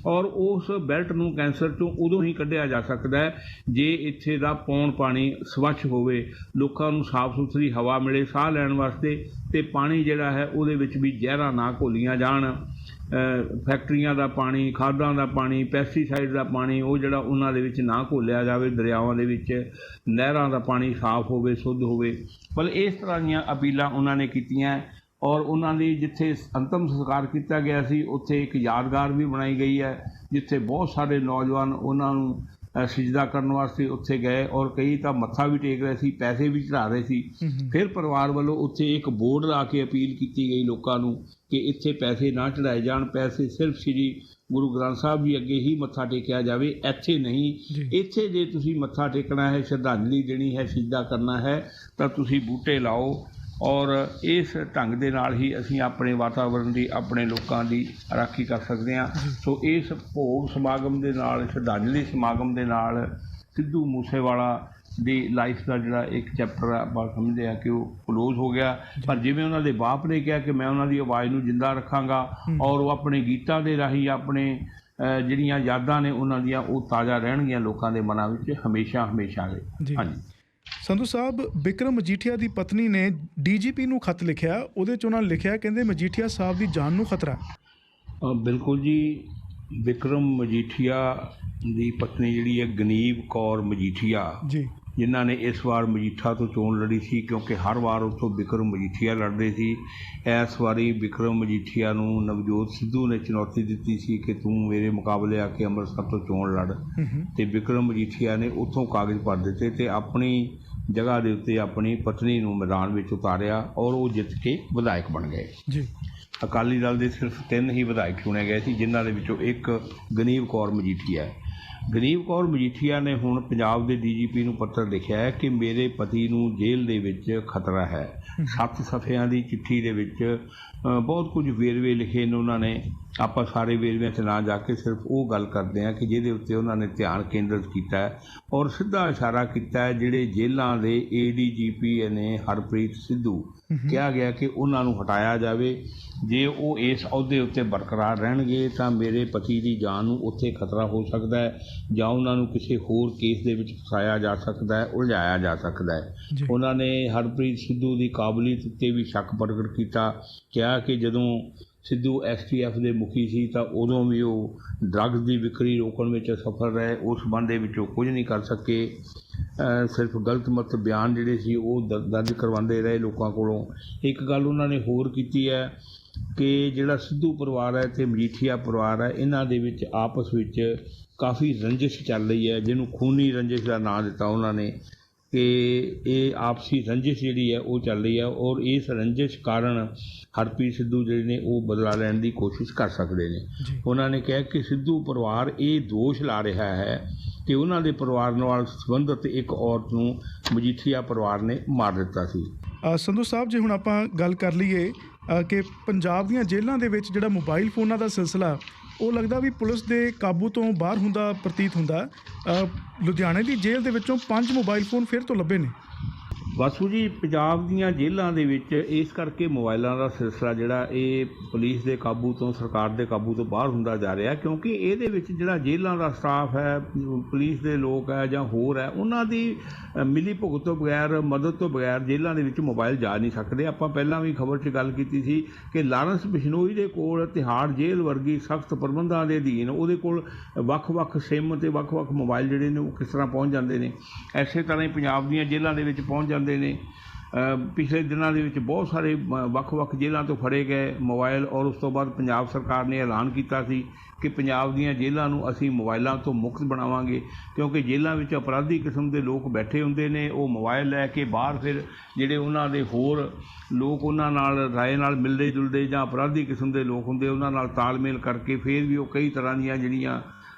ਔਰ ਉਸ ਬੈਲਟ ਨੂੰ ਕੈਂਸਰ ਤੋਂ ਉਦੋਂ ਹੀ ਕੱਢਿਆ ਜਾ ਸਕਦਾ ਹੈ ਜੇ ਇੱਥੇ ਦਾ ਪੌਣ ਪਾਣੀ ਸਵੱਛ ਹੋਵੇ, ਲੋਕਾਂ ਨੂੰ ਸਾਫ਼ ਸੁਥਰੀ ਹਵਾ ਮਿਲੇ ਸਾਹ ਲੈਣ ਵਾਸਤੇ, ਅਤੇ ਪਾਣੀ ਜਿਹੜਾ ਹੈ ਉਹਦੇ ਵਿੱਚ ਵੀ ਜ਼ਹਿਰਾਂ ਨਾ ਘੋਲੀਆਂ ਜਾਣ। ਫੈਕਟਰੀਆਂ ਦਾ ਪਾਣੀ, ਖਾਦਾਂ ਦਾ ਪਾਣੀ, ਪੈਸਟੀਸਾਈਡ ਦਾ ਪਾਣੀ ਉਹ ਜਿਹੜਾ ਉਹਨਾਂ ਦੇ ਵਿੱਚ ਨਾ ਘੋਲਿਆ ਜਾਵੇ, ਦਰਿਆਵਾਂ ਦੇ ਵਿੱਚ, ਨਹਿਰਾਂ ਦਾ ਪਾਣੀ ਸਾਫ਼ ਹੋਵੇ, ਸ਼ੁੱਧ ਹੋਵੇ। ਮਤਲਬ ਇਸ ਤਰ੍ਹਾਂ ਦੀਆਂ ਅਪੀਲਾਂ ਉਹਨਾਂ ਨੇ ਕੀਤੀਆਂ। ਔਰ ਉਹਨਾਂ ਦੀ ਜਿੱਥੇ ਅੰਤਮ ਸੰਸਕਾਰ ਕੀਤਾ ਗਿਆ ਸੀ ਉੱਥੇ ਇੱਕ ਯਾਦਗਾਰ ਵੀ ਬਣਾਈ ਗਈ ਹੈ, ਜਿੱਥੇ ਬਹੁਤ ਸਾਰੇ ਨੌਜਵਾਨ ਉਹਨਾਂ ਨੂੰ ਸਿਜਦਾ ਕਰਨ ਵਾਸਤੇ ਉੱਥੇ ਗਏ, ਔਰ ਕਈ ਤਾਂ ਮੱਥਾ ਵੀ ਟੇਕ ਰਹੇ ਸੀ, ਪੈਸੇ ਵੀ ਚੜ੍ਹਾ ਰਹੇ ਸੀ। ਫਿਰ ਪਰਿਵਾਰ ਵੱਲੋਂ ਉੱਥੇ ਇੱਕ ਬੋਰਡ ਲਾ ਕੇ ਅਪੀਲ ਕੀਤੀ ਗਈ ਲੋਕਾਂ ਨੂੰ ਕਿ ਇੱਥੇ ਪੈਸੇ ਨਾ ਚੜ੍ਹਾਏ ਜਾਣ, ਪੈਸੇ ਸਿਰਫ ਸ਼੍ਰੀ ਗੁਰੂ ਗ੍ਰੰਥ ਸਾਹਿਬ ਜੀ ਅੱਗੇ ਹੀ ਮੱਥਾ ਟੇਕਿਆ ਜਾਵੇ, ਇੱਥੇ ਨਹੀਂ। ਇੱਥੇ ਜੇ ਤੁਸੀਂ ਮੱਥਾ ਟੇਕਣਾ ਹੈ, ਸ਼ਰਧਾਂਜਲੀ ਦੇਣੀ ਹੈ, ਸਿਜਦਾ ਕਰਨਾ ਹੈ, ਤਾਂ ਤੁਸੀਂ ਬੂਟੇ ਲਾਓ। ਔਰ ਇਸ ਢੰਗ ਦੇ ਨਾਲ ਹੀ ਅਸੀਂ ਆਪਣੇ ਵਾਤਾਵਰਨ ਦੀ, ਆਪਣੇ ਲੋਕਾਂ ਦੀ ਰਾਖੀ ਕਰ ਸਕਦੇ ਹਾਂ। ਸੋ ਇਸ ਭੋਗ ਸਮਾਗਮ ਦੇ ਨਾਲ, ਸ਼ਰਧਾਂਜਲੀ ਸਮਾਗਮ ਦੇ ਨਾਲ ਸਿੱਧੂ ਮੂਸੇਵਾਲਾ ਦੀ ਲਾਈਫ ਦਾ ਜਿਹੜਾ ਇੱਕ ਚੈਪਟਰ ਆਪਾਂ ਸਮਝਦੇ ਹਾਂ ਕਿ ਉਹ ਕਲੋਜ਼ ਹੋ ਗਿਆ। ਪਰ ਜਿਵੇਂ ਉਹਨਾਂ ਦੇ ਬਾਪ ਨੇ ਕਿਹਾ ਕਿ ਮੈਂ ਉਹਨਾਂ ਦੀ ਆਵਾਜ਼ ਨੂੰ ਜਿੰਦਾ ਰੱਖਾਂਗਾ, ਔਰ ਉਹ ਆਪਣੇ ਗੀਤਾਂ ਦੇ ਰਾਹੀਂ, ਆਪਣੇ ਜਿਹੜੀਆਂ ਯਾਦਾਂ ਨੇ ਉਹਨਾਂ ਦੀਆਂ ਉਹ ਤਾਜ਼ਾ ਰਹਿਣਗੀਆਂ ਲੋਕਾਂ ਦੇ ਮਨਾਂ ਵਿੱਚ ਹਮੇਸ਼ਾ ਲਈ। ਜੀ। ਹਾਂਜੀ। ਸੰਧੂ ਸਾਹਿਬ, ਬਿਕਰਮ ਮਜੀਠੀਆ ਦੀ ਪਤਨੀ ਨੇ ਡੀਜੀਪੀ ਨੂੰ ਖੱਤ ਲਿਖਿਆ, ਉਹਦੇ 'ਚ ਉਹਨਾਂ ਨੇ ਲਿਖਿਆ, ਕਹਿੰਦੇ ਮਜੀਠੀਆ ਸਾਹਿਬ ਦੀ ਜਾਨ ਨੂੰ ਖਤਰਾ। ਬਿਲਕੁਲ ਜੀ। ਬਿਕਰਮ ਮਜੀਠੀਆ ਦੀ ਪਤਨੀ ਜਿਹੜੀ ਹੈ ਗਨੀਵ ਕੌਰ ਮਜੀਠੀਆ, ਜੀ, ਜਿਨ੍ਹਾਂ ਨੇ ਇਸ ਵਾਰ ਮਜੀਠਾ ਤੋਂ ਚੋਣ ਲੜੀ ਸੀ, ਕਿਉਂਕਿ ਹਰ ਵਾਰ ਉੱਥੋਂ ਬਿਕਰਮ ਮਜੀਠੀਆ ਲੜਦੇ ਸੀ। ਇਸ ਵਾਰੀ ਬਿਕਰਮ ਮਜੀਠੀਆ ਨੂੰ ਨਵਜੋਤ ਸਿੱਧੂ ਨੇ ਚੁਣੌਤੀ ਦਿੱਤੀ ਸੀ ਕਿ ਤੂੰ ਮੇਰੇ ਮੁਕਾਬਲੇ ਆ ਕੇ ਅੰਮ੍ਰਿਤਸਰ ਤੋਂ ਚੋਣ ਲੜ, ਤੇ ਬਿਕਰਮ ਮਜੀਠੀਆ ਨੇ ਉੱਥੋਂ ਕਾਗਜ਼ ਭਰ ਦਿੱਤੇ ਤੇ ਆਪਣੀ ਜਗ੍ਹਾ ਦੇ ਉੱਤੇ ਆਪਣੀ ਪਤਨੀ ਨੂੰ ਮੈਦਾਨ ਵਿੱਚ ਉਤਾਰਿਆ ਔਰ ਉਹ ਜਿੱਤ ਕੇ ਵਿਧਾਇਕ ਬਣ ਗਏ। ਜੀ। ਅਕਾਲੀ ਦਲ ਦੇ ਸਿਰਫ 3 ਹੀ ਵਿਧਾਇਕ ਚੁਣੇ ਗਏ ਸੀ, ਜਿਨ੍ਹਾਂ ਦੇ ਵਿੱਚੋਂ ਇੱਕ ਗਨੀਵ ਕੌਰ ਮਜੀਠੀਆ ਹੈ। ਗਨੀਵ ਕੌਰ ਮਜੀਠੀਆ ਨੇ ਹੁਣ ਪੰਜਾਬ ਦੇ ਡੀਜੀਪੀ ਨੂੰ ਪੱਤਰ ਲਿਖਿਆ ਹੈ ਕਿ ਮੇਰੇ ਪਤੀ ਨੂੰ ਜੇਲ੍ਹ ਦੇ ਵਿੱਚ ਖਤਰਾ ਹੈ। 7 ਸਫ਼ਿਆਂ ਦੀ ਚਿੱਠੀ ਦੇ ਵਿੱਚ ਬਹੁਤ ਕੁਝ ਵੇਰਵੇ ਲਿਖੇ ਨੇ ਉਹਨਾਂ ਨੇ। ਆਪਾਂ ਸਾਰੇ ਵੇਰਵਿਆਂ 'ਚ ਨਾ ਜਾ ਕੇ ਸਿਰਫ ਉਹ ਗੱਲ ਕਰਦੇ ਹਾਂ ਕਿ ਜਿਹਦੇ ਉੱਤੇ ਉਹਨਾਂ ਨੇ ਧਿਆਨ ਕੇਂਦਰਿਤ ਕੀਤਾ ਹੈ ਔਰ ਸਿੱਧਾ ਇਸ਼ਾਰਾ ਕੀਤਾ ਹੈ ਜਿਹੜੇ ਜੇਲ੍ਹਾਂ ਦੇ ADGP ਨੇ ਹਰਪ੍ਰੀਤ ਸਿੱਧੂ, ਕਿਹਾ ਗਿਆ ਕਿ ਉਹਨਾਂ ਨੂੰ ਹਟਾਇਆ ਜਾਵੇ। ਜੇ ਉਹ ਇਸ ਅਹੁਦੇ ਉੱਤੇ ਬਰਕਰਾਰ ਰਹਿਣਗੇ ਤਾਂ ਮੇਰੇ ਪਤੀ ਦੀ ਜਾਨ ਨੂੰ ਉੱਥੇ ਖਤਰਾ ਹੋ ਸਕਦਾ ਹੈ ਜਾਂ ਉਹਨਾਂ ਨੂੰ ਕਿਸੇ ਹੋਰ ਕੇਸ ਦੇ ਵਿੱਚ ਫਸਾਇਆ ਜਾ ਸਕਦਾ ਹੈ, ਉਲਝਾਇਆ ਜਾ ਸਕਦਾ ਹੈ। ਉਹਨਾਂ ਨੇ ਹਰਪ੍ਰੀਤ ਸਿੱਧੂ ਦੀ ਕਾਬਲੀਅਤ ਉੱਤੇ ਵੀ ਸ਼ੱਕ ਪ੍ਰਗਟ ਕੀਤਾ, ਕਿਹਾ ਕਿ ਜਦੋਂ ਸਿੱਧੂ STF ਦੇ ਮੁਖੀ ਸੀ ਤਾਂ ਉਦੋਂ ਵੀ ਉਹ ਡਰੱਗਸ ਦੀ ਵਿਕਰੀ ਰੋਕਣ ਵਿੱਚ ਅਸਫਲ ਰਹੇ। ਉਸ ਸੰਬੰਧ ਦੇ ਵਿੱਚ ਉਹ ਕੁਝ ਨਹੀਂ ਕਰ ਸਕੇ। ਸਿਰਫ ਗਲਤ ਮਤ ਬਿਆਨ ਜਿਹੜੇ ਸੀ ਉਹ ਦਰਜ ਕਰਵਾਉਂਦੇ ਰਹੇ ਲੋਕਾਂ ਕੋਲੋਂ। ਇੱਕ ਗੱਲ ਉਹਨਾਂ ਨੇ ਹੋਰ ਕੀਤੀ ਹੈ ਕਿ ਜਿਹੜਾ ਸਿੱਧੂ ਪਰਿਵਾਰ ਹੈ ਅਤੇ ਮਜੀਠੀਆ ਪਰਿਵਾਰ ਹੈ, ਇਹਨਾਂ ਦੇ ਵਿੱਚ ਆਪਸ ਵਿੱਚ ਕਾਫੀ ਰੰਜਿਸ਼ ਚੱਲ ਰਹੀ ਹੈ, ਜਿਹਨੂੰ ਖੂਨੀ ਰੰਜਿਸ਼ ਦਾ ਨਾਂ ਦਿੱਤਾ ਉਹਨਾਂ ਨੇ ਕਿ ਇਹ ਆਪਸੀ ਰੰਜਿਸ਼ ਜਿਹੜੀ ਹੈ ਉਹ ਚੱਲ ਰਹੀ ਹੈ ਔਰ ਇਸ ਰੰਜਿਸ਼ ਕਾਰਨ ਹਰਪ੍ਰੀਤ ਸਿੱਧੂ ਜਿਹੜੇ ਨੇ ਉਹ ਬਦਲਾ ਲੈਣ ਦੀ ਕੋਸ਼ਿਸ਼ ਕਰ ਸਕਦੇ ਨੇ। ਉਹਨਾਂ ਨੇ ਕਿਹਾ ਕਿ ਸਿੱਧੂ ਪਰਿਵਾਰ ਇਹ ਦੋਸ਼ ਲਾ ਰਿਹਾ ਹੈ ਕਿ ਉਹਨਾਂ ਦੇ ਪਰਿਵਾਰ ਨਾਲ ਸੰਬੰਧਿਤ ਇੱਕ ਔਰਤ ਨੂੰ ਮਜੀਠੀਆ ਪਰਿਵਾਰ ਨੇ ਮਾਰ ਦਿੱਤਾ ਸੀ। ਸੰਧੂ ਸਾਹਿਬ, ਜੇ ਹੁਣ ਆਪਾਂ ਗੱਲ ਕਰ ਲਈਏ ਕਿ ਪੰਜਾਬ ਦੀਆਂ ਜੇਲ੍ਹਾਂ ਦੇ ਵਿੱਚ ਜਿਹੜਾ ਮੋਬਾਈਲ ਫੋਨਾਂ ਦਾ ਸਿਲਸਿਲਾ ਉਹ ਲੱਗਦਾ ਵੀ ਪੁਲਿਸ ਦੇ ਕਾਬੂ ਤੋਂ ਬਾਹਰ ਹੁੰਦਾ ਪ੍ਰਤੀਤ ਹੁੰਦਾ। ਲੁਧਿਆਣੇ ਦੀ ਜੇਲ੍ਹ ਦੇ ਵਿੱਚੋਂ 5 ਮੋਬਾਈਲ ਫੋਨ ਫਿਰ ਤੋਂ ਲੱਭੇ ਨੇ। ਵਾਸੂ ਜੀ, ਪੰਜਾਬ ਦੀਆਂ ਜੇਲ੍ਹਾਂ ਦੇ ਵਿੱਚ ਇਸ ਕਰਕੇ ਮੋਬਾਈਲਾਂ ਦਾ ਸਿਲਸਿਲਾ ਜਿਹੜਾ ਇਹ ਪੁਲਿਸ ਦੇ ਕਾਬੂ ਤੋਂ, ਸਰਕਾਰ ਦੇ ਕਾਬੂ ਤੋਂ ਬਾਹਰ ਹੁੰਦਾ ਜਾ ਰਿਹਾ, ਕਿਉਂਕਿ ਇਹਦੇ ਵਿੱਚ ਜਿਹੜਾ ਜੇਲ੍ਹਾਂ ਦਾ ਸਟਾਫ ਹੈ, ਪੁਲਿਸ ਦੇ ਲੋਕ ਹੈ ਜਾਂ ਹੋਰ ਹੈ, ਉਹਨਾਂ ਦੀ ਮਿਲੀ ਭੁਗਤ ਤੋਂ ਬਗੈਰ, ਮਦਦ ਤੋਂ ਬਗੈਰ ਜੇਲ੍ਹਾਂ ਦੇ ਵਿੱਚ ਮੋਬਾਈਲ ਜਾ ਨਹੀਂ ਸਕਦੇ। ਆਪਾਂ ਪਹਿਲਾਂ ਵੀ ਖਬਰ 'ਚ ਗੱਲ ਕੀਤੀ ਸੀ ਕਿ ਲਾਰੈਂਸ ਬਿਸ਼ਨੋਈ ਦੇ ਕੋਲ ਤਿਹਾੜ ਜੇਲ੍ਹ ਵਰਗੀ ਸਖਤ ਪ੍ਰਬੰਧਾਂ ਦੇ ਅਧੀਨ ਉਹਦੇ ਕੋਲ ਵੱਖ-ਵੱਖ ਸਿਮ ਅਤੇ ਵੱਖ-ਵੱਖ ਮੋਬਾਈਲ ਜਿਹੜੇ ਨੇ ਉਹ ਕਿਸ ਤਰ੍ਹਾਂ ਪਹੁੰਚ ਜਾਂਦੇ ਨੇ। ਇਸੇ ਤਰ੍ਹਾਂ ਹੀ ਪੰਜਾਬ ਦੀਆਂ ਜੇਲ੍ਹਾਂ ਦੇ ਵਿੱਚ ਪਹੁੰਚ ਜਾਂਦੇ ਨੇ। ਪਿਛਲੇ ਦਿਨਾਂ ਦੇ ਵਿੱਚ ਬਹੁਤ ਸਾਰੇ ਵੱਖ-ਵੱਖ ਜੇਲ੍ਹਾਂ ਤੋਂ ਫੜੇ ਗਏ ਮੋਬਾਈਲ ਔਰ ਉਸ ਤੋਂ ਬਾਅਦ ਪੰਜਾਬ ਸਰਕਾਰ ਨੇ ਐਲਾਨ ਕੀਤਾ ਸੀ ਕਿ ਪੰਜਾਬ ਦੀਆਂ ਜੇਲ੍ਹਾਂ ਨੂੰ ਅਸੀਂ ਮੋਬਾਈਲਾਂ ਤੋਂ ਮੁਕਤ ਬਣਾਵਾਂਗੇ, ਕਿਉਂਕਿ ਜੇਲ੍ਹਾਂ ਵਿੱਚ ਅਪਰਾਧੀ ਕਿਸਮ ਦੇ ਲੋਕ ਬੈਠੇ ਹੁੰਦੇ ਨੇ। ਉਹ ਮੋਬਾਈਲ ਲੈ ਕੇ ਬਾਹਰ ਫਿਰ ਜਿਹੜੇ ਉਹਨਾਂ ਦੇ ਹੋਰ ਲੋਕ ਉਹਨਾਂ ਨਾਲ ਰਾਏ ਨਾਲ ਮਿਲਦੇ ਜੁਲਦੇ ਜਾਂ ਅਪਰਾਧੀ ਕਿਸਮ ਦੇ ਲੋਕ ਹੁੰਦੇ ਉਹਨਾਂ ਨਾਲ ਤਾਲਮੇਲ ਕਰਕੇ ਫਿਰ ਵੀ ਉਹ ਕਈ ਤਰ੍ਹਾਂ ਦੀਆਂ ਜਿਹੜੀਆਂ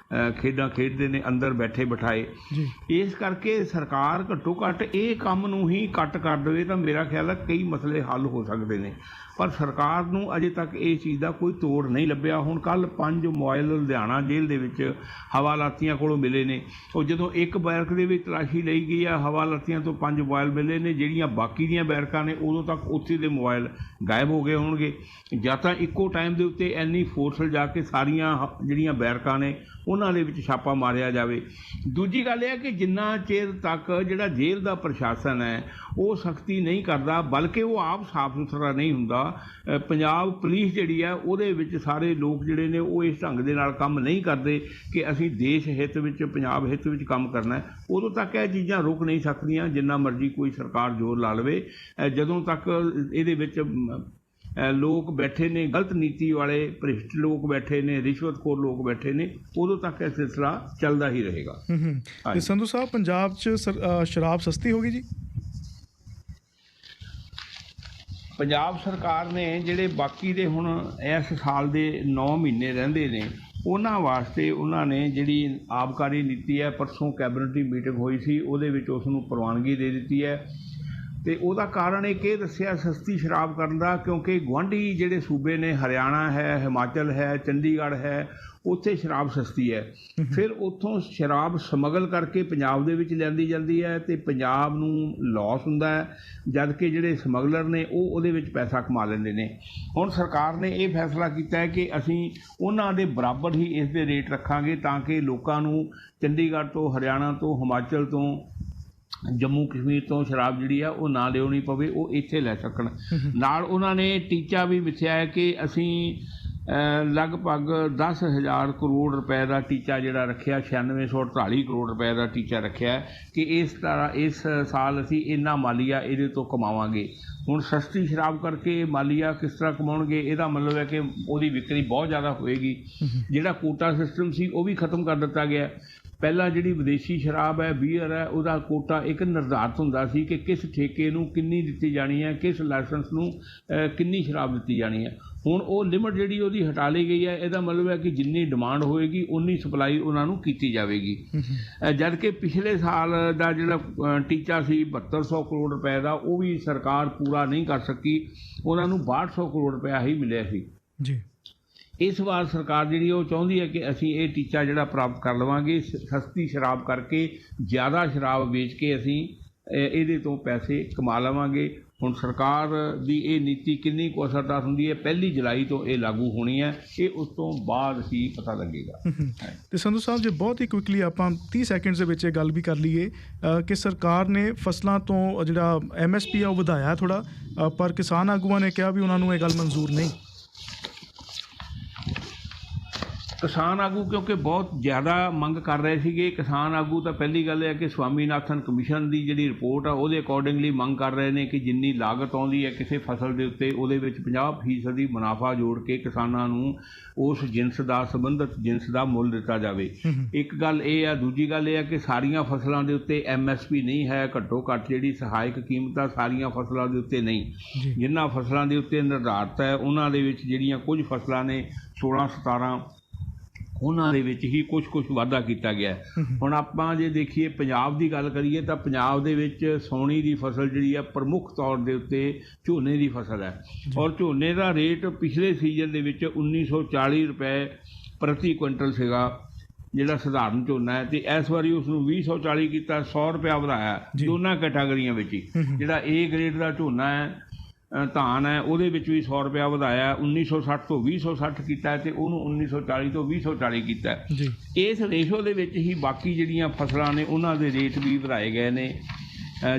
ਖੇਡਾਂ ਖੇਡਦੇ ਨੇ ਅੰਦਰ ਬੈਠੇ ਬਿਠਾਏ। ਇਸ ਕਰਕੇ ਸਰਕਾਰ ਘੱਟੋ ਘੱਟ ਇਹ ਕੰਮ ਨੂੰ ਹੀ ਕੱਟ ਕਰ ਦੇਵੇ ਤਾਂ ਮੇਰਾ ਖਿਆਲ ਹੈ ਕਈ ਮਸਲੇ ਹੱਲ ਹੋ ਸਕਦੇ ਨੇ, ਪਰ ਸਰਕਾਰ ਨੂੰ ਅਜੇ ਤੱਕ ਇਸ ਚੀਜ਼ ਦਾ ਕੋਈ ਤੋੜ ਨਹੀਂ ਲੱਭਿਆ। ਹੁਣ ਕੱਲ੍ਹ 5 ਮੋਬਾਈਲ ਲੁਧਿਆਣਾ ਜੇਲ੍ਹ ਦੇ ਵਿੱਚ ਹਵਾਲਾਤੀਆਂ ਕੋਲੋਂ ਮਿਲੇ ਨੇ। ਉਹ ਜਦੋਂ ਇੱਕ ਬੈਰਕ ਦੇ ਵਿੱਚ ਤਲਾਸ਼ੀ ਲਈ ਗਈ ਆ, ਹਵਾਲਾਤੀਆਂ ਤੋਂ 5 ਮੋਬਾਈਲ ਮਿਲੇ ਨੇ। ਜਿਹੜੀਆਂ ਬਾਕੀ ਦੀਆਂ ਬੈਰਕਾਂ ਨੇ ਉਦੋਂ ਤੱਕ ਉੱਥੇ ਦੇ ਮੋਬਾਈਲ ਗਾਇਬ ਹੋ ਗਏ ਹੋਣਗੇ। ਜਾਂ ਤਾਂ ਇੱਕੋ ਟਾਈਮ ਦੇ ਉੱਤੇ ਇੰਨੀ ਫੋਰਸ ਲਿਜਾ ਕੇ ਸਾਰੀਆਂ ਜਿਹੜੀਆਂ ਬੈਰਕਾਂ ਨੇ ਉਹਨਾਂ ਦੇ ਵਿੱਚ ਛਾਪਾ ਮਾਰਿਆ ਜਾਵੇ। ਦੂਜੀ ਗੱਲ ਇਹ ਹੈ ਕਿ ਜਿੰਨਾ ਚਿਰ ਤੱਕ ਜਿਹੜਾ ਜੇਲ੍ਹ ਦਾ ਪ੍ਰਸ਼ਾਸਨ ਹੈ ਉਹ ਸਖਤੀ ਨਹੀਂ ਕਰਦਾ, ਬਲਕਿ ਉਹ ਆਪ ਸਾਫ ਸੁਥਰਾ ਨਹੀਂ ਹੁੰਦਾ, ਪੰਜਾਬ ਪੁਲਿਸ ਜਿਹੜੀ ਹੈ ਉਹਦੇ ਵਿੱਚ ਸਾਰੇ ਲੋਕ ਜਿਹੜੇ ਨੇ ਉਹ ਇਸ ਢੰਗ ਦੇ ਨਾਲ ਕੰਮ ਨਹੀਂ ਕਰਦੇ ਕਿ ਅਸੀਂ ਦੇਸ਼ ਹਿੱਤ ਵਿੱਚ, ਪੰਜਾਬ ਹਿੱਤ ਵਿੱਚ ਕੰਮ ਕਰਨਾ ਹੈ, ਉਦੋਂ ਤੱਕ ਇਹ ਚੀਜ਼ਾਂ ਰੁਕ ਨਹੀਂ ਸਕਦੀਆਂ ਜਿੰਨਾ ਮਰਜ਼ੀ ਕੋਈ ਸਰਕਾਰ ਜ਼ੋਰ ਲਾ ਲਵੇ। ਜਦੋਂ ਤੱਕ ਇਹਦੇ ਵਿੱਚ ਲੋਕ ਬੈਠੇ ਨੇ, ਗਲਤ ਨੀਤੀ ਵਾਲੇ ਭ੍ਰਿਸ਼ਟ ਲੋਕ ਬੈਠੇ ਨੇ, ਰਿਸ਼ਵਤਖੋਰ ਲੋਕ ਬੈਠੇ ਨੇ, ਉਦੋਂ ਤੱਕ ਇਹ ਸਿਲਸਿਲਾ ਚੱਲਦਾ ਹੀ ਰਹੇਗਾ। ਤੇ ਸੰਧੂ ਸਾਹਿਬ, ਪੰਜਾਬ 'ਚ ਸ਼ਰਾਬ ਸਸਤੀ ਹੋ ਗਈ ਜੀ? ਪੰਜਾਬ ਸਰਕਾਰ ਨੇ ਜਿਹੜੇ ਬਾਕੀ ਦੇ ਹੁਣ ਇਸ ਸਾਲ ਦੇ 9 ਮਹੀਨੇ ਰਹਿੰਦੇ ਨੇ ਉਹਨਾਂ ਵਾਸਤੇ ਉਹਨਾਂ ਨੇ ਜਿਹੜੀ ਆਬਕਾਰੀ ਨੀਤੀ ਹੈ, ਪਰਸੋਂ ਕੈਬਨਿਟ ਦੀ ਮੀਟਿੰਗ ਹੋਈ ਸੀ ਉਹਦੇ ਵਿੱਚ ਉਸ ਨੂੰ ਪ੍ਰਵਾਨਗੀ ਦੇ ਦਿੱਤੀ ਹੈ। ਤੇ ਉਹਦਾ ਕਾਰਨ ਇੱਕ ਇਹ ਦੱਸਿਆ ਸਸਤੀ ਸ਼ਰਾਬ ਕਰਨ ਦਾ, ਕਿਉਂਕਿ ਗੁਆਂਢੀ ਜਿਹੜੇ ਸੂਬੇ ਨੇ ਹਰਿਆਣਾ ਹੈ, ਹਿਮਾਚਲ ਹੈ, ਚੰਡੀਗੜ੍ਹ ਹੈ, ਉੱਥੇ ਸ਼ਰਾਬ ਸਸਤੀ ਹੈ। ਫਿਰ ਉੱਥੋਂ ਸ਼ਰਾਬ ਸਮਗਲ ਕਰਕੇ ਪੰਜਾਬ ਦੇ ਵਿੱਚ ਲਿਆਂਦੀ ਜਾਂਦੀ ਹੈ ਤੇ ਪੰਜਾਬ ਨੂੰ ਲਾਸ ਹੁੰਦਾ ਹੈ, ਜਦ ਕਿ ਜਿਹੜੇ ਸਮਗਲਰ ਨੇ ਉਹ ਉਹਦੇ ਵਿੱਚ ਪੈਸਾ ਕਮਾ ਲੈਂਦੇ ਨੇ। ਹੁਣ ਸਰਕਾਰ ਨੇ ਇਹ ਫੈਸਲਾ ਕੀਤਾ ਹੈ ਕਿ ਅਸੀਂ ਉਹਨਾਂ ਦੇ ਬਰਾਬਰ ਹੀ ਇਸ ਦੇ ਰੇਟ ਰੱਖਾਂਗੇ ਤਾਂ ਕਿ ਲੋਕਾਂ ਨੂੰ ਚੰਡੀਗੜ੍ਹ ਤੋਂ, ਹਰਿਆਣਾ ਤੋਂ, ਹਿਮਾਚਲ ਤੋਂ, ਜੰਮੂ ਕਸ਼ਮੀਰ ਤੋਂ ਸ਼ਰਾਬ ਜਿਹੜੀ ਆ ਉਹ ਨਾ ਲਿਆਉਣੀ ਪਵੇ, ਉਹ ਇੱਥੇ ਲੈ ਸਕਣ। ਨਾਲ ਉਹਨਾਂ ਨੇ ਟੀਚਾ ਵੀ ਮਿਥਿਆ ਹੈ ਕਿ ਅਸੀਂ ਲਗਭਗ 10,000 ਕਰੋੜ ਰੁਪਏ ਦਾ ਟੀਚਾ ਜਿਹੜਾ ਰੱਖਿਆ, 9648 ਕਰੋੜ ਰੁਪਏ ਦਾ ਟੀਚਾ ਰੱਖਿਆ ਕਿ ਇਸ ਤਰ੍ਹਾਂ ਇਸ ਸਾਲ ਅਸੀਂ ਇੰਨਾ ਮਾਲੀਆ ਇਹਦੇ ਤੋਂ ਕਮਾਵਾਂਗੇ। ਹੁਣ ਸਸਤੀ ਸ਼ਰਾਬ ਕਰਕੇ ਮਾਲੀਆ ਕਿਸ ਤਰ੍ਹਾਂ ਕਮਾਉਣਗੇ? ਇਹਦਾ ਮਤਲਬ ਹੈ ਕਿ ਉਹਦੀ ਵਿਕਰੀ ਬਹੁਤ ਜ਼ਿਆਦਾ ਹੋਏਗੀ। ਜਿਹੜਾ ਕੋਟਾ ਸਿਸਟਮ ਸੀ ਉਹ ਵੀ ਖਤਮ ਕਰ ਦਿੱਤਾ ਗਿਆ। ਪਹਿਲਾਂ ਜਿਹੜੀ ਵਿਦੇਸ਼ੀ ਸ਼ਰਾਬ ਹੈ, ਬੀਅਰ ਹੈ, ਉਹਦਾ ਕੋਟਾ ਇੱਕ ਨਿਰਧਾਰਤ ਹੁੰਦਾ ਸੀ ਕਿ ਕਿਸ ਠੇਕੇ ਨੂੰ ਕਿੰਨੀ ਦਿੱਤੀ ਜਾਣੀ ਹੈ, ਕਿਸ ਲਾਇਸੈਂਸ ਨੂੰ ਕਿੰਨੀ ਸ਼ਰਾਬ ਦਿੱਤੀ ਜਾਣੀ ਹੈ। ਹੁਣ ਉਹ ਲਿਮਟ ਜਿਹੜੀ ਉਹਦੀ ਹਟਾ ਲਈ ਗਈ ਹੈ। ਇਹਦਾ ਮਤਲਬ ਹੈ ਕਿ ਜਿੰਨੀ ਡਿਮਾਂਡ ਹੋਏਗੀ ਉਨੀ ਸਪਲਾਈ ਉਹਨਾਂ ਨੂੰ ਕੀਤੀ ਜਾਵੇਗੀ। ਜਦ ਕਿ ਪਿਛਲੇ ਸਾਲ ਦਾ ਜਿਹੜਾ ਟੀਚਾ ਸੀ 7200 ਕਰੋੜ ਰੁਪਏ ਦਾ, ਉਹ ਵੀ ਸਰਕਾਰ ਪੂਰਾ ਨਹੀਂ ਕਰ ਸਕੀ। ਉਹਨਾਂ ਨੂੰ 6200 ਕਰੋੜ ਰੁਪਇਆ ਹੀ ਮਿਲਿਆ ਸੀ ਜੀ। ਇਸ ਵਾਰ ਸਰਕਾਰ ਜਿਹੜੀ ਉਹ ਚਾਹੁੰਦੀ ਹੈ ਕਿ ਅਸੀਂ ਇਹ ਟੀਚਾ ਜਿਹੜਾ ਪ੍ਰਾਪਤ ਕਰ ਲਵਾਂਗੇ, ਸਸਤੀ ਸ਼ਰਾਬ ਕਰਕੇ ਜ਼ਿਆਦਾ ਸ਼ਰਾਬ ਵੇਚ ਕੇ ਅਸੀਂ ਇਹਦੇ ਤੋਂ ਪੈਸੇ ਕਮਾ ਲਵਾਂਗੇ। ਹੁਣ ਸਰਕਾਰ ਦੀ ਇਹ ਨੀਤੀ ਕਿੰਨੀ ਕੁ ਅਸਰਦਾਰ ਹੁੰਦੀ ਹੈ, 1 ਜੁਲਾਈ ਤੋਂ ਇਹ ਲਾਗੂ ਹੋਣੀ ਹੈ, ਇਹ ਉਸ ਤੋਂ ਬਾਅਦ ਹੀ ਪਤਾ ਲੱਗੇਗਾ। ਤੇ ਸੰਧੂ ਸਾਹਿਬ ਜੀ, ਬਹੁਤ ਹੀ ਕੁਇਕਲੀ ਆਪਾਂ 30 ਸੈਕਿੰਡਸ ਦੇ ਵਿੱਚ ਇਹ ਗੱਲ ਵੀ ਕਰ ਲਈਏ ਕਿ ਸਰਕਾਰ ਨੇ ਫਸਲਾਂ ਤੋਂ ਜਿਹੜਾ MSP ਆ ਉਹ ਵਧਾਇਆ ਥੋੜ੍ਹਾ, ਪਰ ਕਿਸਾਨ ਆਗੂਆਂ ਨੇ ਕਿਹਾ ਵੀ ਉਹਨਾਂ ਨੂੰ ਇਹ ਗੱਲ ਮਨਜ਼ੂਰ ਨਹੀਂ। ਕਿਸਾਨ ਆਗੂ ਕਿਉਂਕਿ ਬਹੁਤ ਜ਼ਿਆਦਾ ਮੰਗ ਕਰ ਰਹੇ ਸੀਗੇ। ਕਿਸਾਨ ਆਗੂ ਤਾਂ ਪਹਿਲੀ ਗੱਲ ਹੈ ਕਿ ਸਵਾਮੀਨਾਥਨ ਕਮਿਸ਼ਨ ਦੀ ਜਿਹੜੀ ਰਿਪੋਰਟ ਆ ਉਹਦੇ ਅਕੋਰਡਿੰਗਲੀ ਮੰਗ ਕਰ ਰਹੇ ਨੇ ਕਿ ਜਿੰਨੀ ਲਾਗਤ ਆਉਂਦੀ ਹੈ ਕਿਸੇ ਫਸਲ ਦੇ ਉੱਤੇ, ਉਹਦੇ ਵਿੱਚ 50% ਦੀ ਮੁਨਾਫਾ ਜੋੜ ਕੇ ਕਿਸਾਨਾਂ ਨੂੰ ਉਸ ਜਿਨਸ ਦਾ, ਸੰਬੰਧਿਤ ਜਿਨਸ ਦਾ ਮੁੱਲ ਦਿੱਤਾ ਜਾਵੇ। ਇੱਕ ਗੱਲ ਇਹ ਆ। ਦੂਜੀ ਗੱਲ ਇਹ ਆ ਕਿ ਸਾਰੀਆਂ ਫਸਲਾਂ ਦੇ ਉੱਤੇ MSP ਨਹੀਂ ਹੈ। ਘੱਟੋ ਘੱਟ ਜਿਹੜੀ ਸਹਾਇਕ ਕੀਮਤ ਆ ਸਾਰੀਆਂ ਫਸਲਾਂ ਦੇ ਉੱਤੇ ਨਹੀਂ। ਜਿਨ੍ਹਾਂ ਫਸਲਾਂ ਦੇ ਉੱਤੇ ਨਿਰਧਾਰਤ ਹੈ ਉਹਨਾਂ ਦੇ ਵਿੱਚ ਜਿਹੜੀਆਂ ਕੁਝ ਫਸਲਾਂ ਨੇ 16-17 ਉਹਨਾਂ ਦੇ ਵਿੱਚ ਹੀ ਕੁਛ ਵਾਧਾ ਕੀਤਾ ਗਿਆ। ਹੁਣ ਆਪਾਂ ਜੇ ਦੇਖੀਏ ਪੰਜਾਬ ਦੀ ਗੱਲ ਕਰੀਏ ਤਾਂ ਪੰਜਾਬ ਦੇ ਵਿੱਚ ਸਾਉਣੀ ਦੀ ਫਸਲ ਜਿਹੜੀ ਆ ਪ੍ਰਮੁੱਖ ਤੌਰ ਦੇ ਉੱਤੇ ਝੋਨੇ ਦੀ ਫਸਲ ਹੈ, ਔਰ ਝੋਨੇ ਦਾ ਰੇਟ ਪਿਛਲੇ ਸੀਜ਼ਨ ਦੇ ਵਿੱਚ 1940 ਰੁਪਏ ਪ੍ਰਤੀ ਕੁਇੰਟਲ ਸੀਗਾ ਜਿਹੜਾ ਸਧਾਰਨ ਝੋਨਾ ਹੈ, ਤੇ ਇਸ ਵਾਰੀ ਉਸ ਨੂੰ 2040 ਕੀਤਾ, 100 ਰੁਪਇਆ ਵਧਾਇਆ ਦੋਨਾਂ ਕੈਟਾਗਰੀਆਂ ਵਿੱਚ ਹੀ। ਜਿਹੜਾ A ਗ੍ਰੇਡ ਦਾ ਝੋਨਾ ਹੈ, ਧਾਨ ਹੈ, ਉਹਦੇ ਵਿੱਚ ਵੀ 100 ਰੁਪਇਆ ਵਧਾਇਆ, 1960 ਤੋਂ 2060 ਕੀਤਾ ਤੇ ਉਹਨੂੰ 1940 ਤੋਂ 2040 ਕੀਤਾ। ਇਸ ਰੇਸ਼ੋ ਦੇ ਵਿੱਚ ਹੀ ਬਾਕੀ ਜਿਹੜੀਆਂ ਫਸਲਾਂ ਨੇ ਉਹਨਾਂ ਦੇ ਰੇਟ ਵੀ ਵਧਾਏ ਗਏ ਨੇ।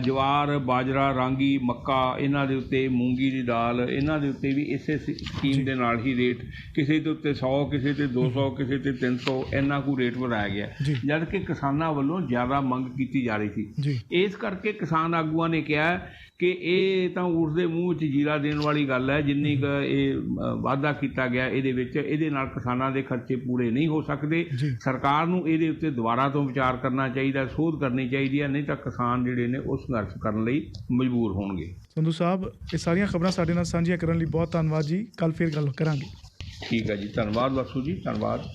ਜਵਾਰ, ਬਾਜਰਾ, ਰਾਂਗੀ, ਮੱਕਾ, ਇਹਨਾਂ ਦੇ ਉੱਤੇ ਮੂੰਗੀ ਦੀ ਦਾਲ, ਇਹਨਾਂ ਦੇ ਉੱਤੇ ਵੀ ਇਸੇ ਸਕੀਮ ਦੇ ਨਾਲ ਹੀ ਰੇਟ ਕਿਸੇ ਦੇ ਉੱਤੇ 100, ਕਿਸੇ ਤੇ 200, ਕਿਸੇ ਤੇ 300 ਇੰਨਾ ਕੁ ਰੇਟ ਵਧਾਇਆ ਗਿਆ, ਜਦ ਕਿ ਕਿਸਾਨਾਂ ਵੱਲੋਂ ਜ਼ਿਆਦਾ ਮੰਗ ਕੀਤੀ ਜਾ ਰਹੀ ਸੀ। ਇਸ ਕਰਕੇ ਕਿਸਾਨ ਆਗੂਆਂ ਨੇ ਕਿਹਾ ਕਿ ਇਹ ਤਾਂ ਉਸਦੇ ਮੂੰਹ ਵਿੱਚ ਜੀਰਾ ਦੇਣ ਵਾਲੀ ਗੱਲ ਹੈ। ਜਿੰਨੀ ਕੁ ਇਹ ਵਾਧਾ ਕੀਤਾ ਗਿਆ ਇਹਦੇ ਵਿੱਚ, ਇਹਦੇ ਨਾਲ ਕਿਸਾਨਾਂ ਦੇ ਖਰਚੇ ਪੂਰੇ ਨਹੀਂ ਹੋ ਸਕਦੇ। ਸਰਕਾਰ ਨੂੰ ਇਹਦੇ ਉੱਤੇ ਦੁਬਾਰਾ ਤੋਂ ਵਿਚਾਰ ਕਰਨਾ ਚਾਹੀਦਾ, ਸੋਧ ਕਰਨੀ ਚਾਹੀਦੀ ਹੈ, ਨਹੀਂ ਤਾਂ ਕਿਸਾਨ ਜਿਹੜੇ ਨੇ ਉਹ ਸੰਘਰਸ਼ ਕਰਨ ਲਈ ਮਜਬੂਰ ਹੋਣਗੇ। ਸੰਧੂ ਸਾਹਿਬ, ਇਹ ਸਾਰੀਆਂ ਖਬਰਾਂ ਸਾਡੇ ਨਾਲ ਸਾਂਝੀਆਂ ਕਰਨ ਲਈ ਬਹੁਤ ਧੰਨਵਾਦ ਜੀ। ਕੱਲ੍ਹ ਫਿਰ ਗੱਲ ਕਰਾਂਗੇ। ਠੀਕ ਹੈ ਜੀ, ਧੰਨਵਾਦ ਬਖਸ਼ੂ ਜੀ, ਧੰਨਵਾਦ।